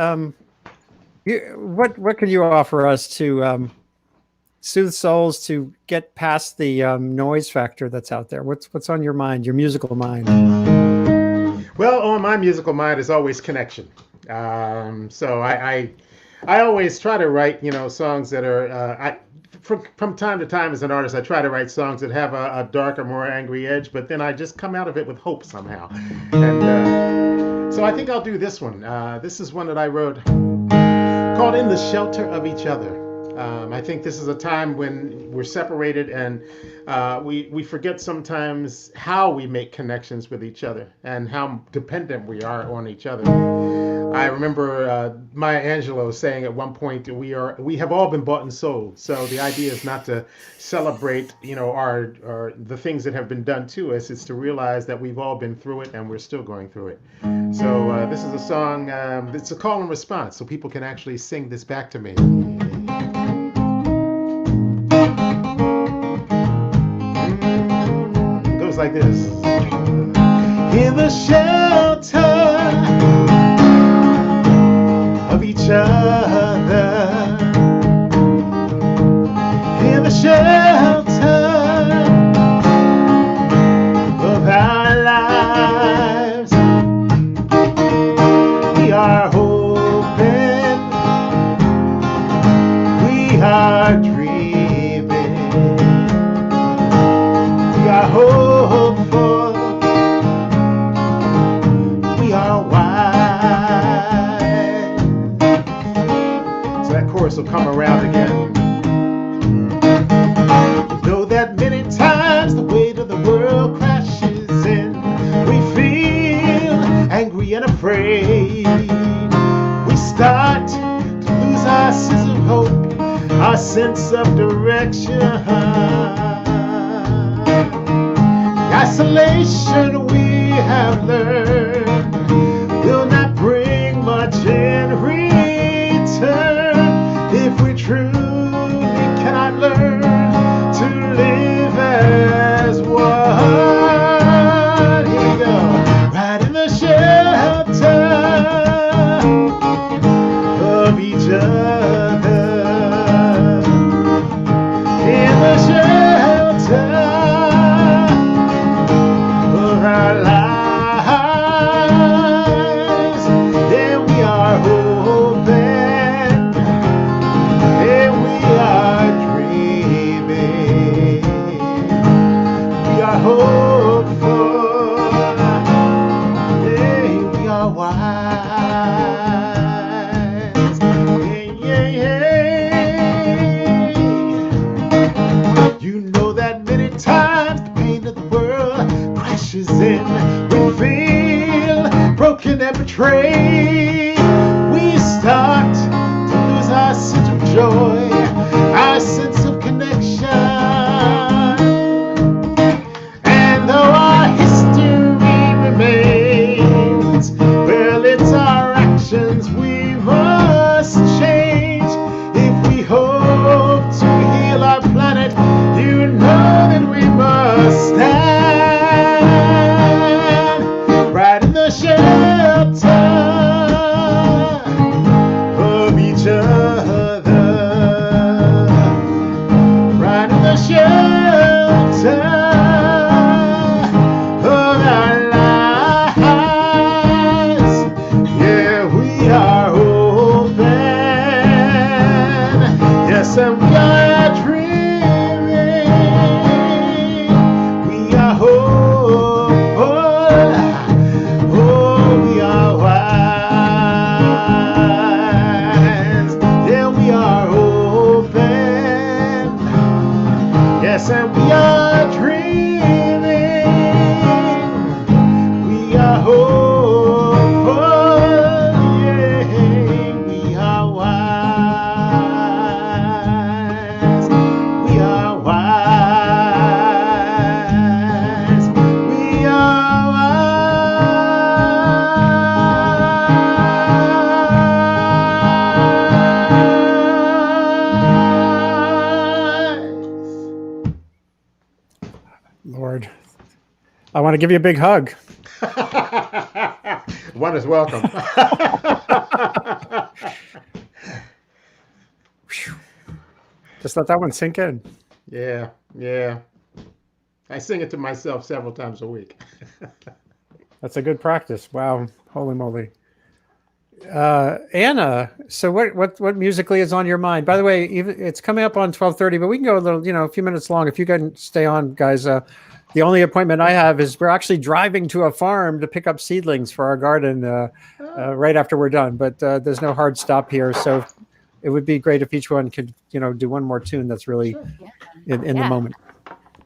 what can you offer us to soothe souls, to get past the noise factor that's out there? What's on your mind, your musical mind? Well, on my musical mind is always connection. So I always try to write, songs that are, from time to time as an artist, I try to write songs that have a darker, more angry edge, but then I just come out of it with hope somehow. And so I think I'll do this one. This is one that I wrote called In the Shelter of Each Other. I think this is a time when we're separated and we forget sometimes how we make connections with each other and how dependent we are on each other. I remember Maya Angelou saying at one point, we have all been bought and sold. So the idea is not to celebrate, our the things that have been done to us. It's to realize that we've all been through it and we're still going through it. So this is a song. It's a call and response, so people can actually sing this back to me. It goes like like this. In the shelter of each other, in the shelter of our lives, we are hoping, we are dreaming, we are hopeful, we are wise. So that chorus will come around again. Know that many times the weight of the world crashes in. We feel angry and afraid. We start to lose our sense of hope, our sense of direction. The isolation we have learned will not bring much in return if we truly cannot learn to live as one. Here we go. Right in the shelter of each other. In the shelter of our lives. Then we are hoping. Then we are dreaming. We are hopeful. Hey, we are wise. Yeah, yeah. You know that many times the pain of the world crashes in. We feel broken and betrayed. We start to lose our sense of joy, our sense of connection. And though our history remains, well, it's our actions we must change. If we hope to heal our planet, you know that we must stand right in the shelter of each other. Right in the shelter of our lives. Yeah, we are open. Yes, and we are dreaming. We are hopeful. Oh, we are wise. Yeah, we are open. Yes, and we are dreaming. We are hopeful. Yeah, we are wise. We are wise. We are Lord, I want to give you a big hug. One is welcome. Just let that one sink in. Yeah, yeah. I sing it to myself several times a week. That's a good practice. Wow, holy moly. Anna, so what musically is on your mind? By the way, it's coming up on 12:30, but we can go a little, a few minutes long. If you can stay on, guys. The only appointment I have is we're actually driving to a farm to pick up seedlings for our garden right after we're done. But there's no hard stop here, so it would be great if each one could, do one more tune that's really in the moment.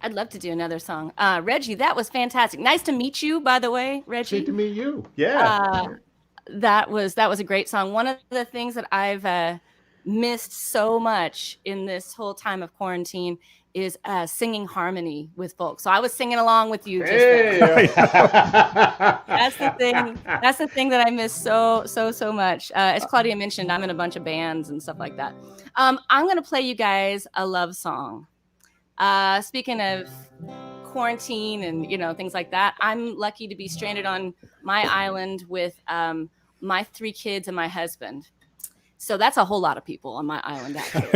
I'd love to do another song. Reggie, that was fantastic. Nice to meet you, by the way, Reggie. Great to meet you. Yeah. That was a great song. One of the things that I've missed so much in this whole time of quarantine is singing harmony with folks. So I was singing along with you. That's the thing. That's the thing that I miss so much. As Claudia mentioned, I'm in a bunch of bands and stuff like that. I'm going to play you guys a love song. Speaking of quarantine and, you know, things like that. I'm lucky to be stranded on my island with my 3 kids and my husband. So that's a whole lot of people on my island, actually.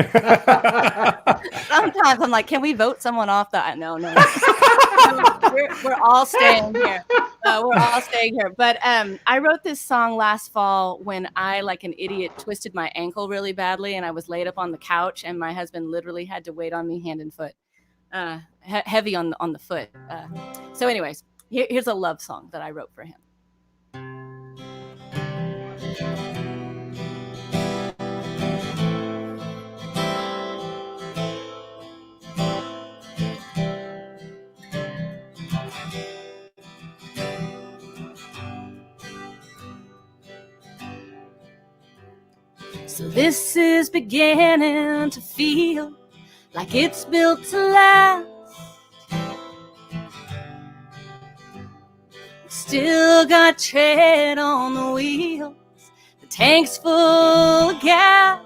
Sometimes I'm like, can we vote someone off the? No. We're all staying here. We're all staying here. But I wrote this song last fall when I, like an idiot, twisted my ankle really badly, and I was laid up on the couch, and my husband literally had to wait on me hand and foot, heavy on the foot. So, anyways, here's a love song that I wrote for him. So this is beginning to feel like it's built to last. Still got tread on the wheels, the tank's full of gas.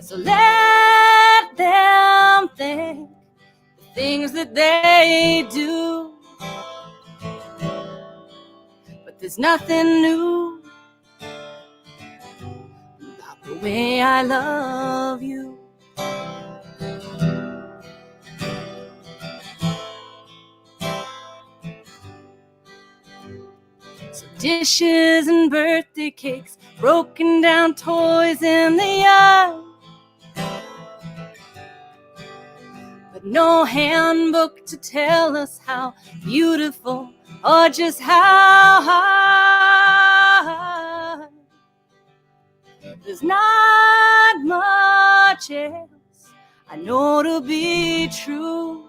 So let them think the things that they do, but there's nothing new about the way I love you. So dishes and birthday cakes, broken down toys in the yard, but no handbook to tell us how beautiful or just how hard. There's not much else I know to be true,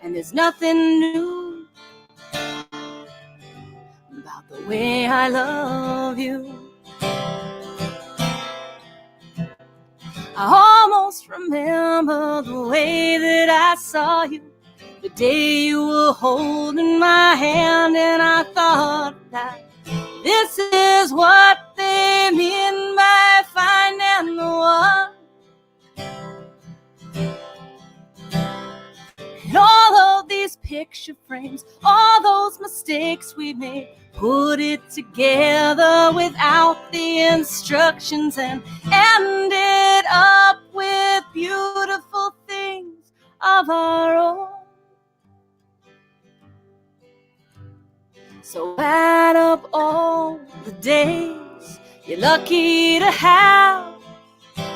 and there's nothing new about the way I love you. I almost remember the way that I saw you, the day you were holding my hand, and I thought that this is what they mean by finding the one. And all of these picture frames, all those mistakes we made, put it together without the instructions and ended up with beautiful things of our own. So add up all the days you're lucky to have, but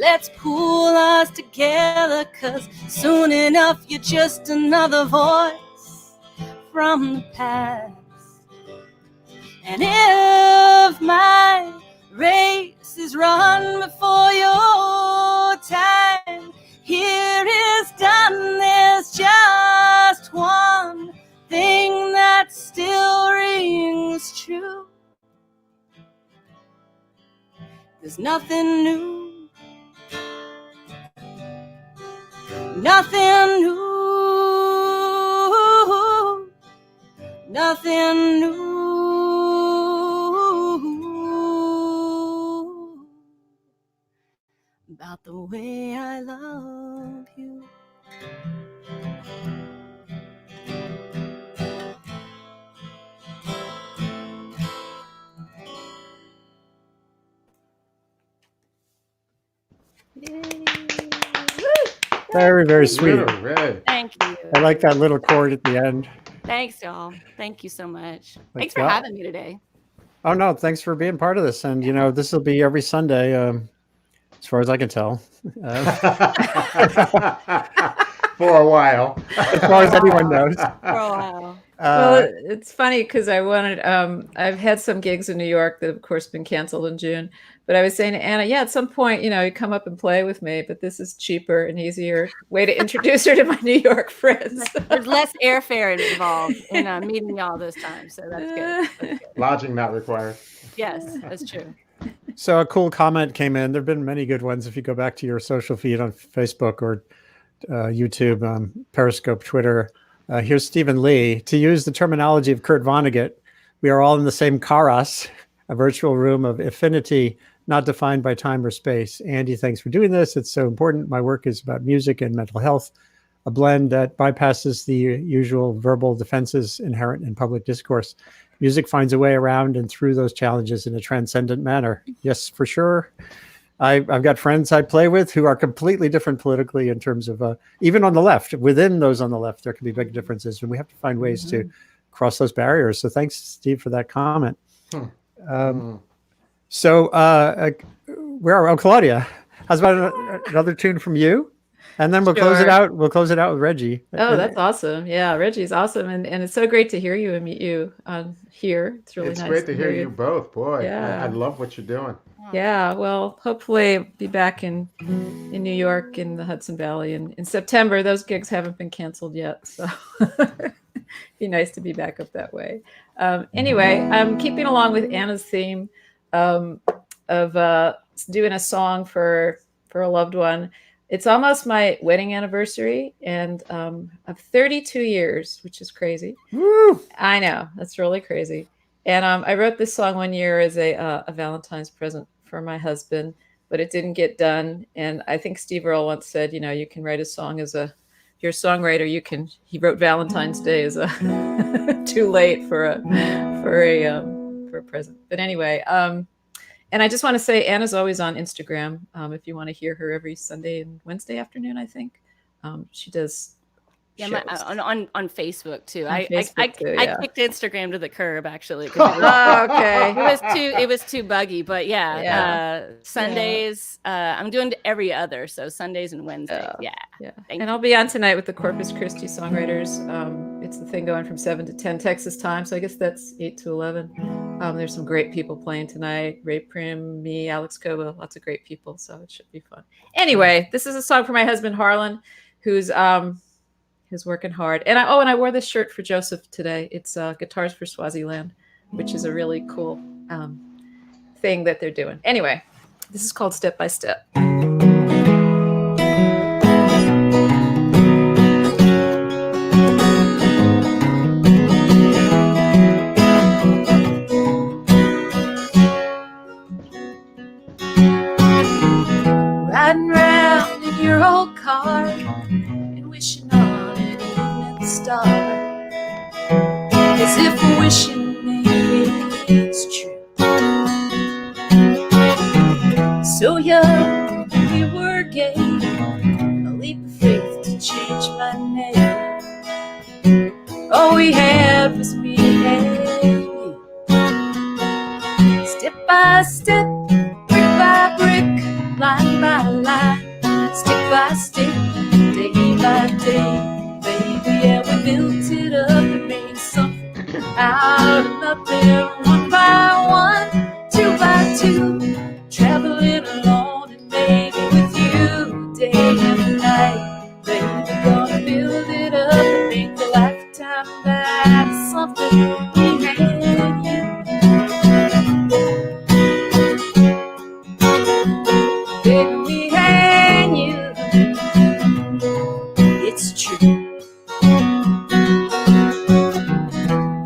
let's pool us together, 'cause soon enough you're just another voice from the past. And if my race is run before your time, here is done. There's just one thing that still rings true. There's nothing new, nothing new, nothing new about the way I love you. Very, very sweet. Thank you. I like that little chord at the end. Thanks, y'all. Thank you so much. Like, Thanks for well- having me today. Oh no, thanks for being part of this. And you know, this will be every Sunday, as far as I can tell. For a while. As far as anyone knows. For a while. Well, it's funny because I wanted, I've had some gigs in New York that have, of course, been canceled in June. But I was saying to Anna, yeah, at some point, you know, you come up and play with me, but this is cheaper and easier way to introduce her to my New York friends. There's less airfare involved in meeting y'all this time, so that's good. That's good. Lodging not required. Yes, that's true. So a cool comment came in. There have been many good ones. If you go back to your social feed on Facebook or YouTube, Periscope, Twitter, here's Stephen Lee. To use the terminology of Kurt Vonnegut, we are all in the same chorus. a virtual room of affinity, not defined by time or space. Andy, thanks for doing this. It's so important. My work is about music and mental health, a blend that bypasses the usual verbal defenses inherent in public discourse. Music finds a way around and through those challenges in a transcendent manner. Yes, for sure. I've got friends I play with who are completely different politically in terms of, even on the left, within those on the left, there can be big differences. And we have to find ways to cross those barriers. So thanks, Steve, for that comment. So where are we? Oh, Claudia, how's about another tune from you? And then we'll close it out. We'll close it out with Reggie. Oh, that's awesome. Yeah, Reggie's awesome. And it's so great to hear you and meet you here. It's really It's nice. great to hear you both. Boy, Yeah. I love what you're doing. Yeah, well, hopefully I'll be back in New York in the Hudson Valley in September. Those gigs haven't been canceled yet, so be nice to be back up that way. Anyway, I'm keeping along with Anna's theme of doing a song for a loved one. It's almost my wedding anniversary, and of 32 years, which is crazy. Woo! I know, that's really crazy. And I wrote this song one year as a Valentine's present for my husband, but it didn't get done. And I think Steve Earle once said, you know, you can write a song if you're a songwriter, he wrote Valentine's Day as a too late for a present. But anyway, and I just want to say Anna's always on Instagram. If you want to hear her every Sunday and Wednesday afternoon, I think she does. Yeah, shows. on Facebook too. On I Facebook too, yeah. kicked Instagram to the curb actually. Okay. It was too buggy, but yeah. Sundays. I'm doing every other, so Sundays and Wednesdays. Yeah. And I'll be on tonight with the Corpus Christi songwriters. It's the thing going from 7 to 10 Texas time, so I guess that's 8 to 11. There's some great people playing tonight. Ray Prim, me, Alex Koba, lots of great people, so it should be fun. Anyway, this is a song for my husband Harlan, who's working hard. And I wore this shirt for Joseph today. It's Guitars for Swaziland, which is a really cool thing that they're doing. Anyway, this is called Step by Step. Riding around in your old car and wishing on an evening star, as if wishing maybe it's true. So young we were gay, a leap of faith to change my name. All we had was me and you. Step by step, brick by brick, line by line, stick by stick, day by day, baby, yeah, we built it up and made something out of nothing. One by one, two by two, traveling alone and maybe with you, day and night, baby, gonna build it up and make a lifetime that's something we had you. Baby, me and you, it's true.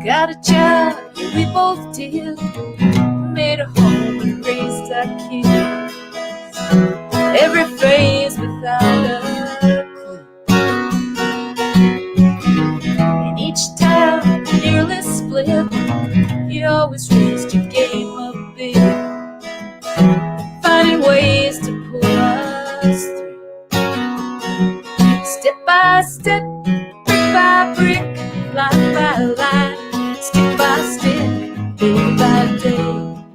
Got a job, yeah, we both did. Made a home and raised our kids. Every phase without a clue. And each time we nearly split, you always raised your game up big, finding ways to pull us through. Step by step, brick by brick, line by line, stick by stick, day by day,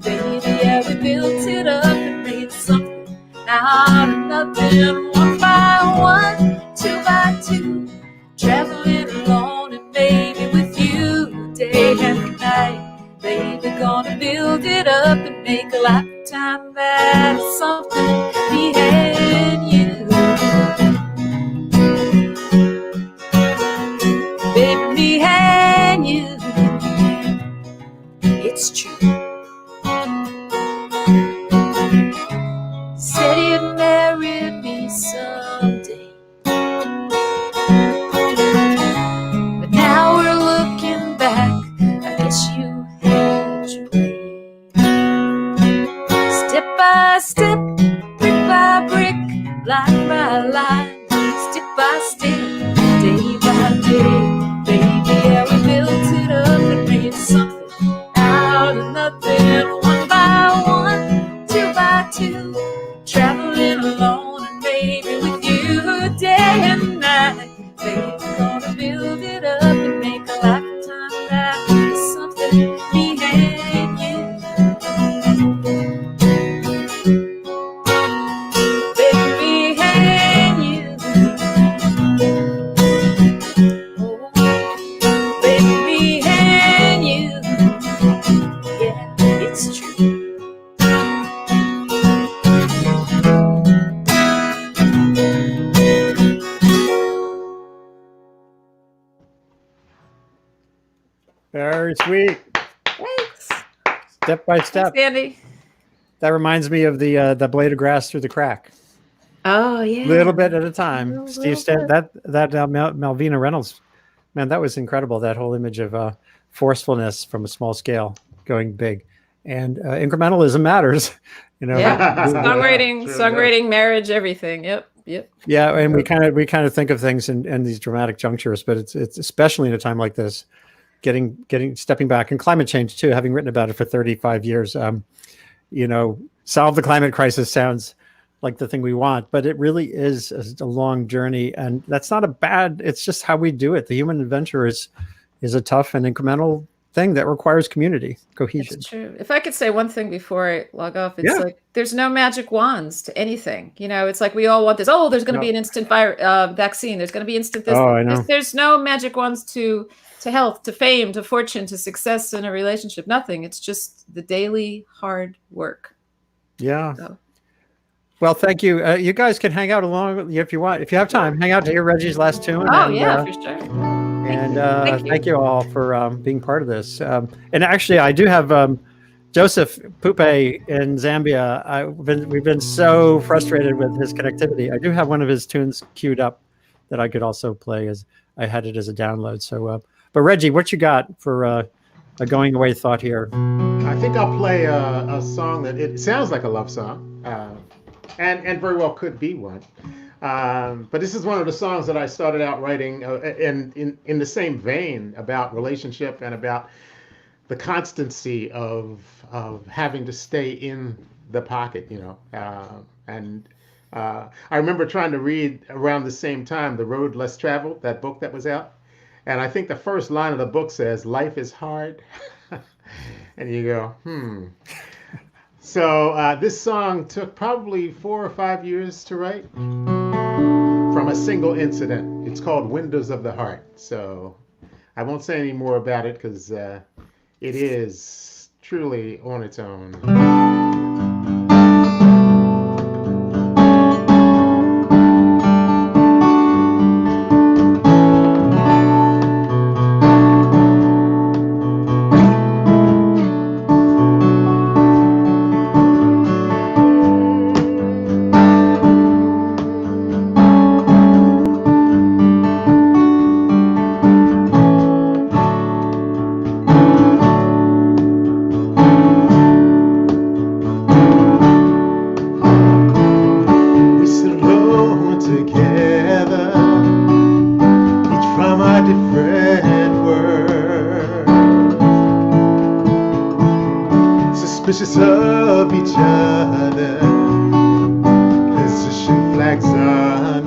baby, yeah, we built it up and made something out of nothing. One by one, two by two, traveling alone and maybe with you, day and night, baby, gonna build it up and make a lifetime that's something me and you. Baby, me and you, it's true. Said you'd marry me someday, but now we're looking back, I guess you had your way. Step by step, brick by brick, line by line, step by step, day by day. Baby, yeah, we built it up and made something out of nothing. One by one, two by two, traveling alone and maybe with you day and night. Baby, we're gonna build it up and make a lifetime out of something me and you. Baby, me and you. Oh, baby, me and you. Yeah, it's true. Very sweet. Thanks. Step by step. Thanks, Andy. That reminds me of the blade of grass through the crack. Oh yeah. Little bit at a time. Little Steve Stanne, bit. that Malvina Reynolds, man, that was incredible. That whole image of forcefulness from a small scale going big, and incrementalism matters. You know. Yeah. Songwriting, marriage, everything. Yep. Yeah, and we kind of think of things in these dramatic junctures, but it's especially in a time like this, stepping back, and climate change too. Having written about it for 35 years, solve the climate crisis sounds like the thing we want, but it really is a long journey, and that's not a bad. It's just how we do it. The human adventure is a tough and incremental thing that requires community cohesion. It's true. If I could say one thing before I log off, it's like there's no magic wands to anything. It's like we all want this. Oh, there's going to be an instant vaccine. There's going to be instant this. Oh, I know. There's no magic wands to health, to fame, to fortune, to success in a relationship. Nothing. It's just the daily hard work. Yeah. So. Well, thank you. You guys can hang out along if you want. If you have time, hang out to hear Reggie's last tune. Oh, yeah, for sure. And thank you all for being part of this. And actually, I do have Joseph Pupe in Zambia. We've been so frustrated with his connectivity. I do have one of his tunes queued up that I could also play as I had it as a download. So, but Reggie, what you got for a going away thought here? I think I'll play a song that it sounds like a love song, and very well could be one. But this is one of the songs that I started out writing in the same vein about relationship and about the constancy of having to stay in the pocket, and I remember trying to read around the same time The Road Less Traveled, that book that was out. And I think the first line of the book says, "Life is hard." And you go, So this song took probably 4 or 5 years to write from a single incident. It's called Windows of the Heart. So I won't say any more about it because it is truly on its own. Suspicious of each other, position flags unfurled.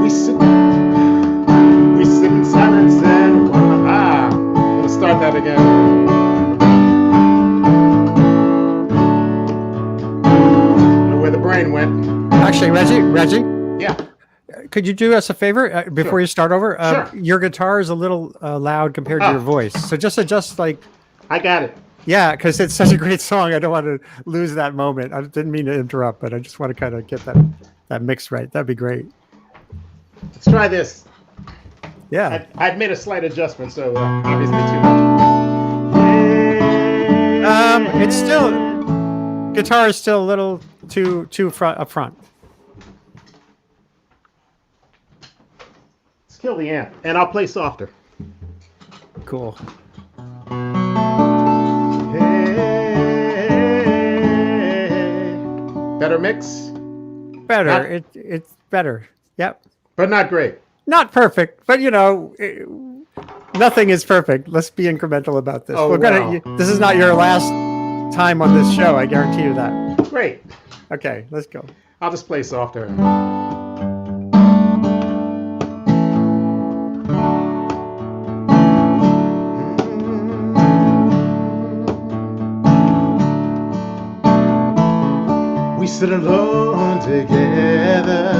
We sit in silence and wonder. Let's start that again. Where the brain went. Actually, Reggie. Yeah. Could you do us a favor before you start over? Sure. Your guitar is a little loud compared to your voice, so just adjust. I got it. Yeah, because it's such a great song. I don't want to lose that moment. I didn't mean to interrupt, but I just want to kind of get that mix right. That'd be great. Let's try this. Yeah. I've made a slight adjustment, so obviously too much. It's still guitar is still a little too up front. kill the amp, and I'll play softer. Cool. Better mix? Better. It's better. Yep. But not great. Not perfect, but nothing is perfect. Let's be incremental about this. Oh, wow. This is not your last time on this show. I guarantee you that. Great. Okay, let's go. I'll just play softer. We sit alone together,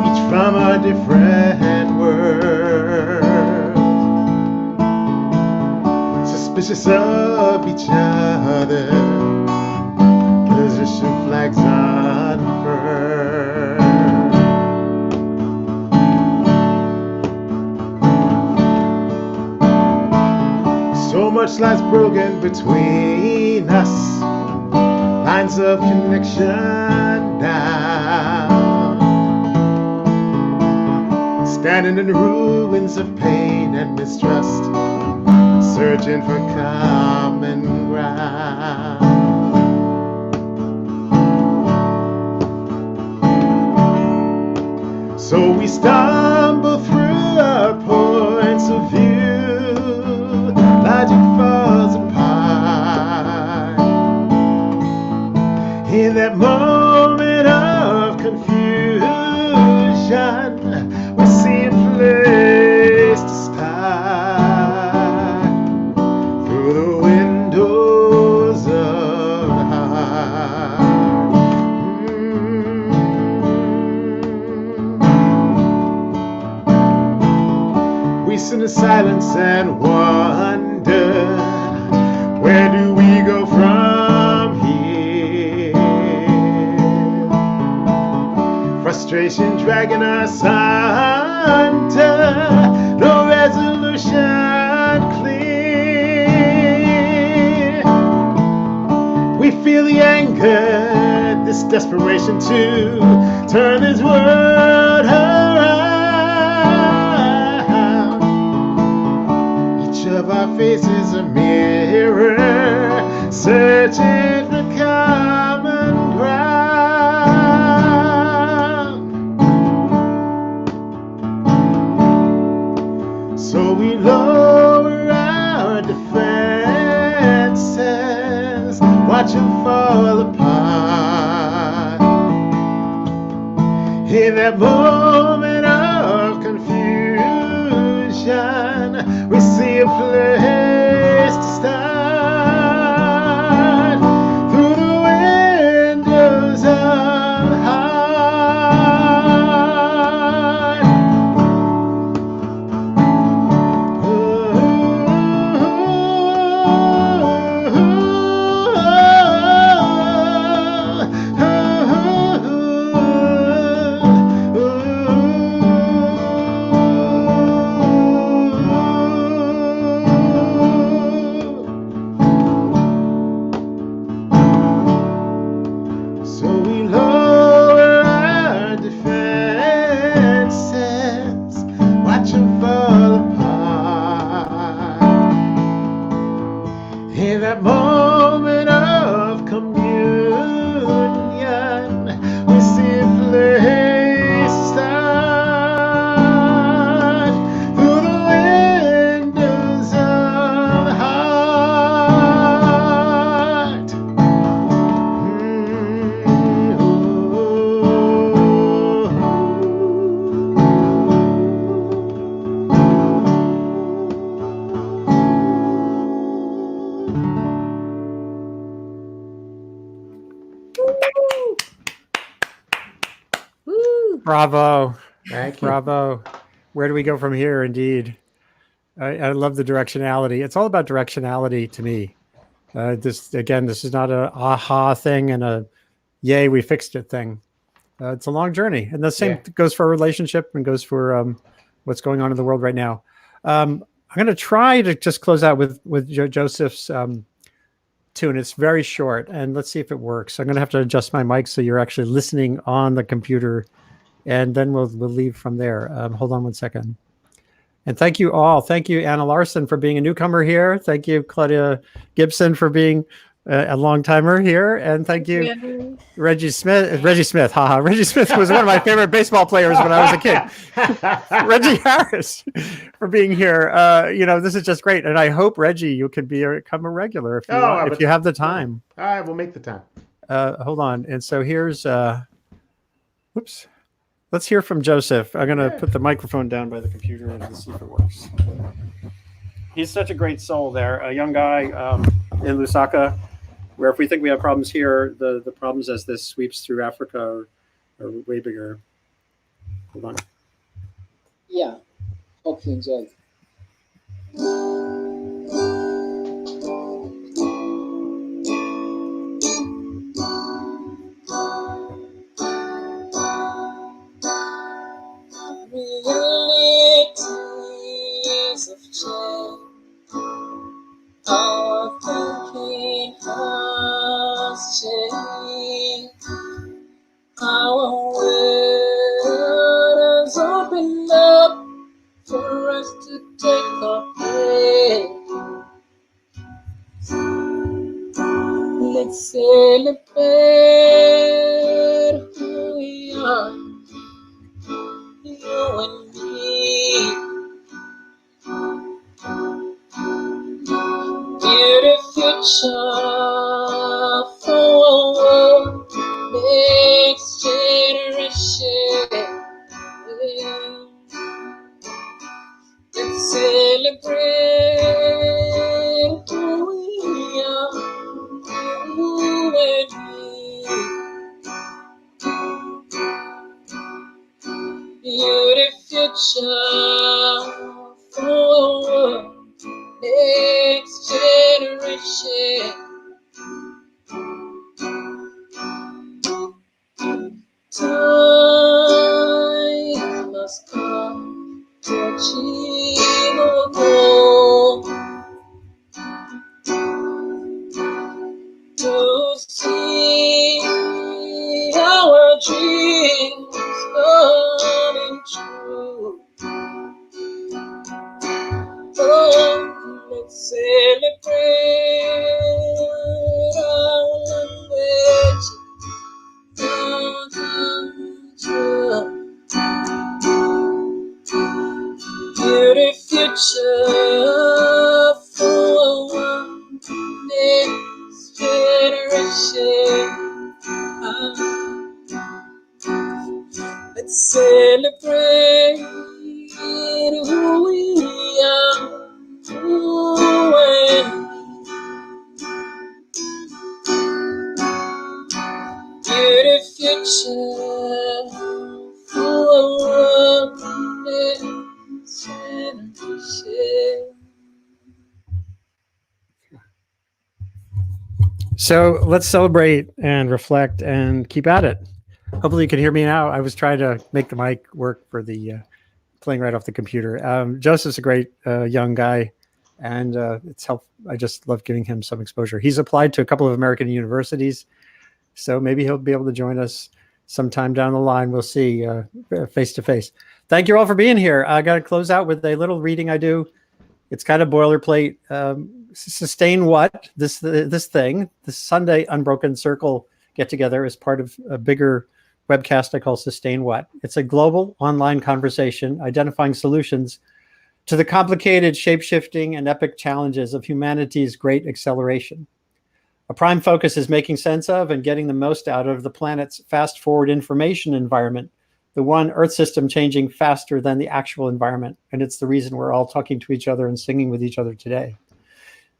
each from a different world, suspicious of each other, position flags unfurled. So much lies broken between us, lines of connection down, standing in ruins of pain and mistrust, searching for common ground. So we stumble through our points of view, logic falls apart. In that moment of confusion, we see a place to start through the windows of the heart. We sit in silence and wonder, where do we go from here? Frustration dragging us under, no resolution clear. We feel the anger, this desperation to turn this world around. Each of our faces a mirror, searching for common ground. So we lower our defenses, watch them fall apart. In that moment of confusion, we see a place to start through the windows of the heart. So we lower our defenses, watch them fall apart. In that moment of communion, we see a place to start through the windows of the heart. Bravo. Thank you. Bravo. Where do we go from here? Indeed. I love the directionality. It's all about directionality to me. This is not a aha thing and a yay, we fixed it thing. It's a long journey. And the same goes for a relationship and goes for what's going on in the world right now. I'm going to try to just close out with Joseph's tune. It's very short, and let's see if it works. I'm going to have to adjust my mic so you're actually listening on the computer and then we'll leave from there. Hold on one second. And thank you all. Thank you, Anna Larson, for being a newcomer here. Thank you, Claudia Gibson, for being a long timer here. And thank you, Andy. Reggie Smith. Reggie Smith, haha. Reggie Smith was one of my favorite baseball players when I was a kid. Reggie Harris, for being here. This is just great. And I hope, Reggie, you can become a regular if you want, if you have the time. All right, we'll make the time. Hold on. And so here's, whoops. Let's hear from Joseph. I'm going to put the microphone down by the computer and see if it works. He's such a great soul there, a young guy in Lusaka, where if we think we have problems here, the problems as this sweeps through Africa are way bigger. Hold on. Yeah. Hope you enjoyed. Realities of change. Our thinking has changed. Our world has opened up for us to take our place. Let's celebrate who we are, you and me. Beautiful future for our next generation. Let's celebrate who we are, you and me. Beautiful future for next generation. Time must come to achieve our goal, to see our dreams coming true. Oh, let's celebrate our language, our culture. Beautiful future for our next generation. Let's celebrate who we are, who and beautiful future for our next generation. So let's celebrate and reflect and keep at it. Hopefully you can hear me now. I was trying to make the mic work for the playing right off the computer. Joseph's a great young guy, and it's helped. I just love giving him some exposure. He's applied to a couple of American universities, so maybe he'll be able to join us sometime down the line. We'll see face to face. Thank you all for being here. I got to close out with a little reading I do. It's kind of boilerplate. Sustain what? This thing, this Sunday Unbroken Circle get together is part of a bigger webcast I call Sustain What. It's a global online conversation identifying solutions to the complicated, shape-shifting, and epic challenges of humanity's great acceleration. A prime focus is making sense of and getting the most out of the planet's fast-forward information environment, the one Earth system changing faster than the actual environment. And it's the reason we're all talking to each other and singing with each other today.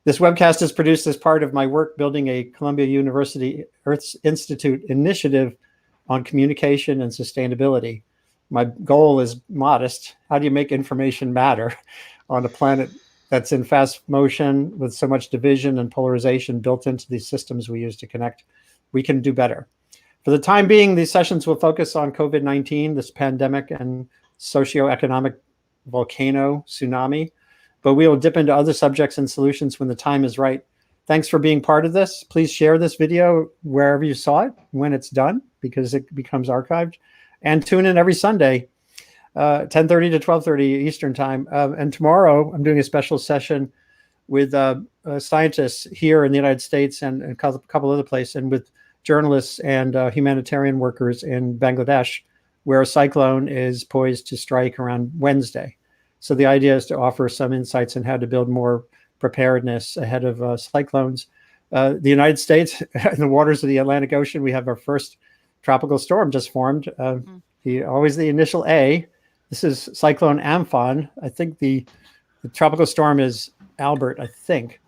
This webcast is produced as part of my work building a Columbia University Earth Institute initiative on communication and sustainability. My goal is modest. How do you make information matter on a planet that's in fast motion with so much division and polarization built into these systems we use to connect? We can do better. For the time being, these sessions will focus on COVID-19, this pandemic and socioeconomic volcano tsunami, but we will dip into other subjects and solutions when the time is right. Thanks for being part of this. Please share this video wherever you saw it when it's done, because it becomes archived. and tune in every Sunday, 10:30 to 12:30 Eastern time. And tomorrow I'm doing a special session with scientists here in the United States and a couple other places, and with journalists and humanitarian workers in Bangladesh, where a cyclone is poised to strike around Wednesday. So the idea is to offer some insights on how to build more preparedness ahead of cyclones. The United States, in the waters of the Atlantic Ocean, we have our first tropical storm just formed. Always the initial A. This is Cyclone Amphan. I think the tropical storm is Albert, I think.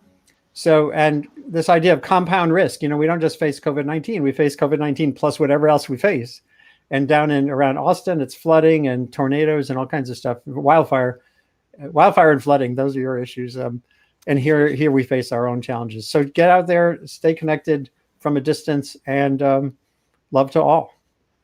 So, and this idea of compound risk, we don't just face COVID-19, we face COVID-19 plus whatever else we face. And down in around Austin, it's flooding and tornadoes and all kinds of stuff. Wildfire and flooding, those are your issues. And here we face our own challenges. So get out there, stay connected from a distance, and love to all.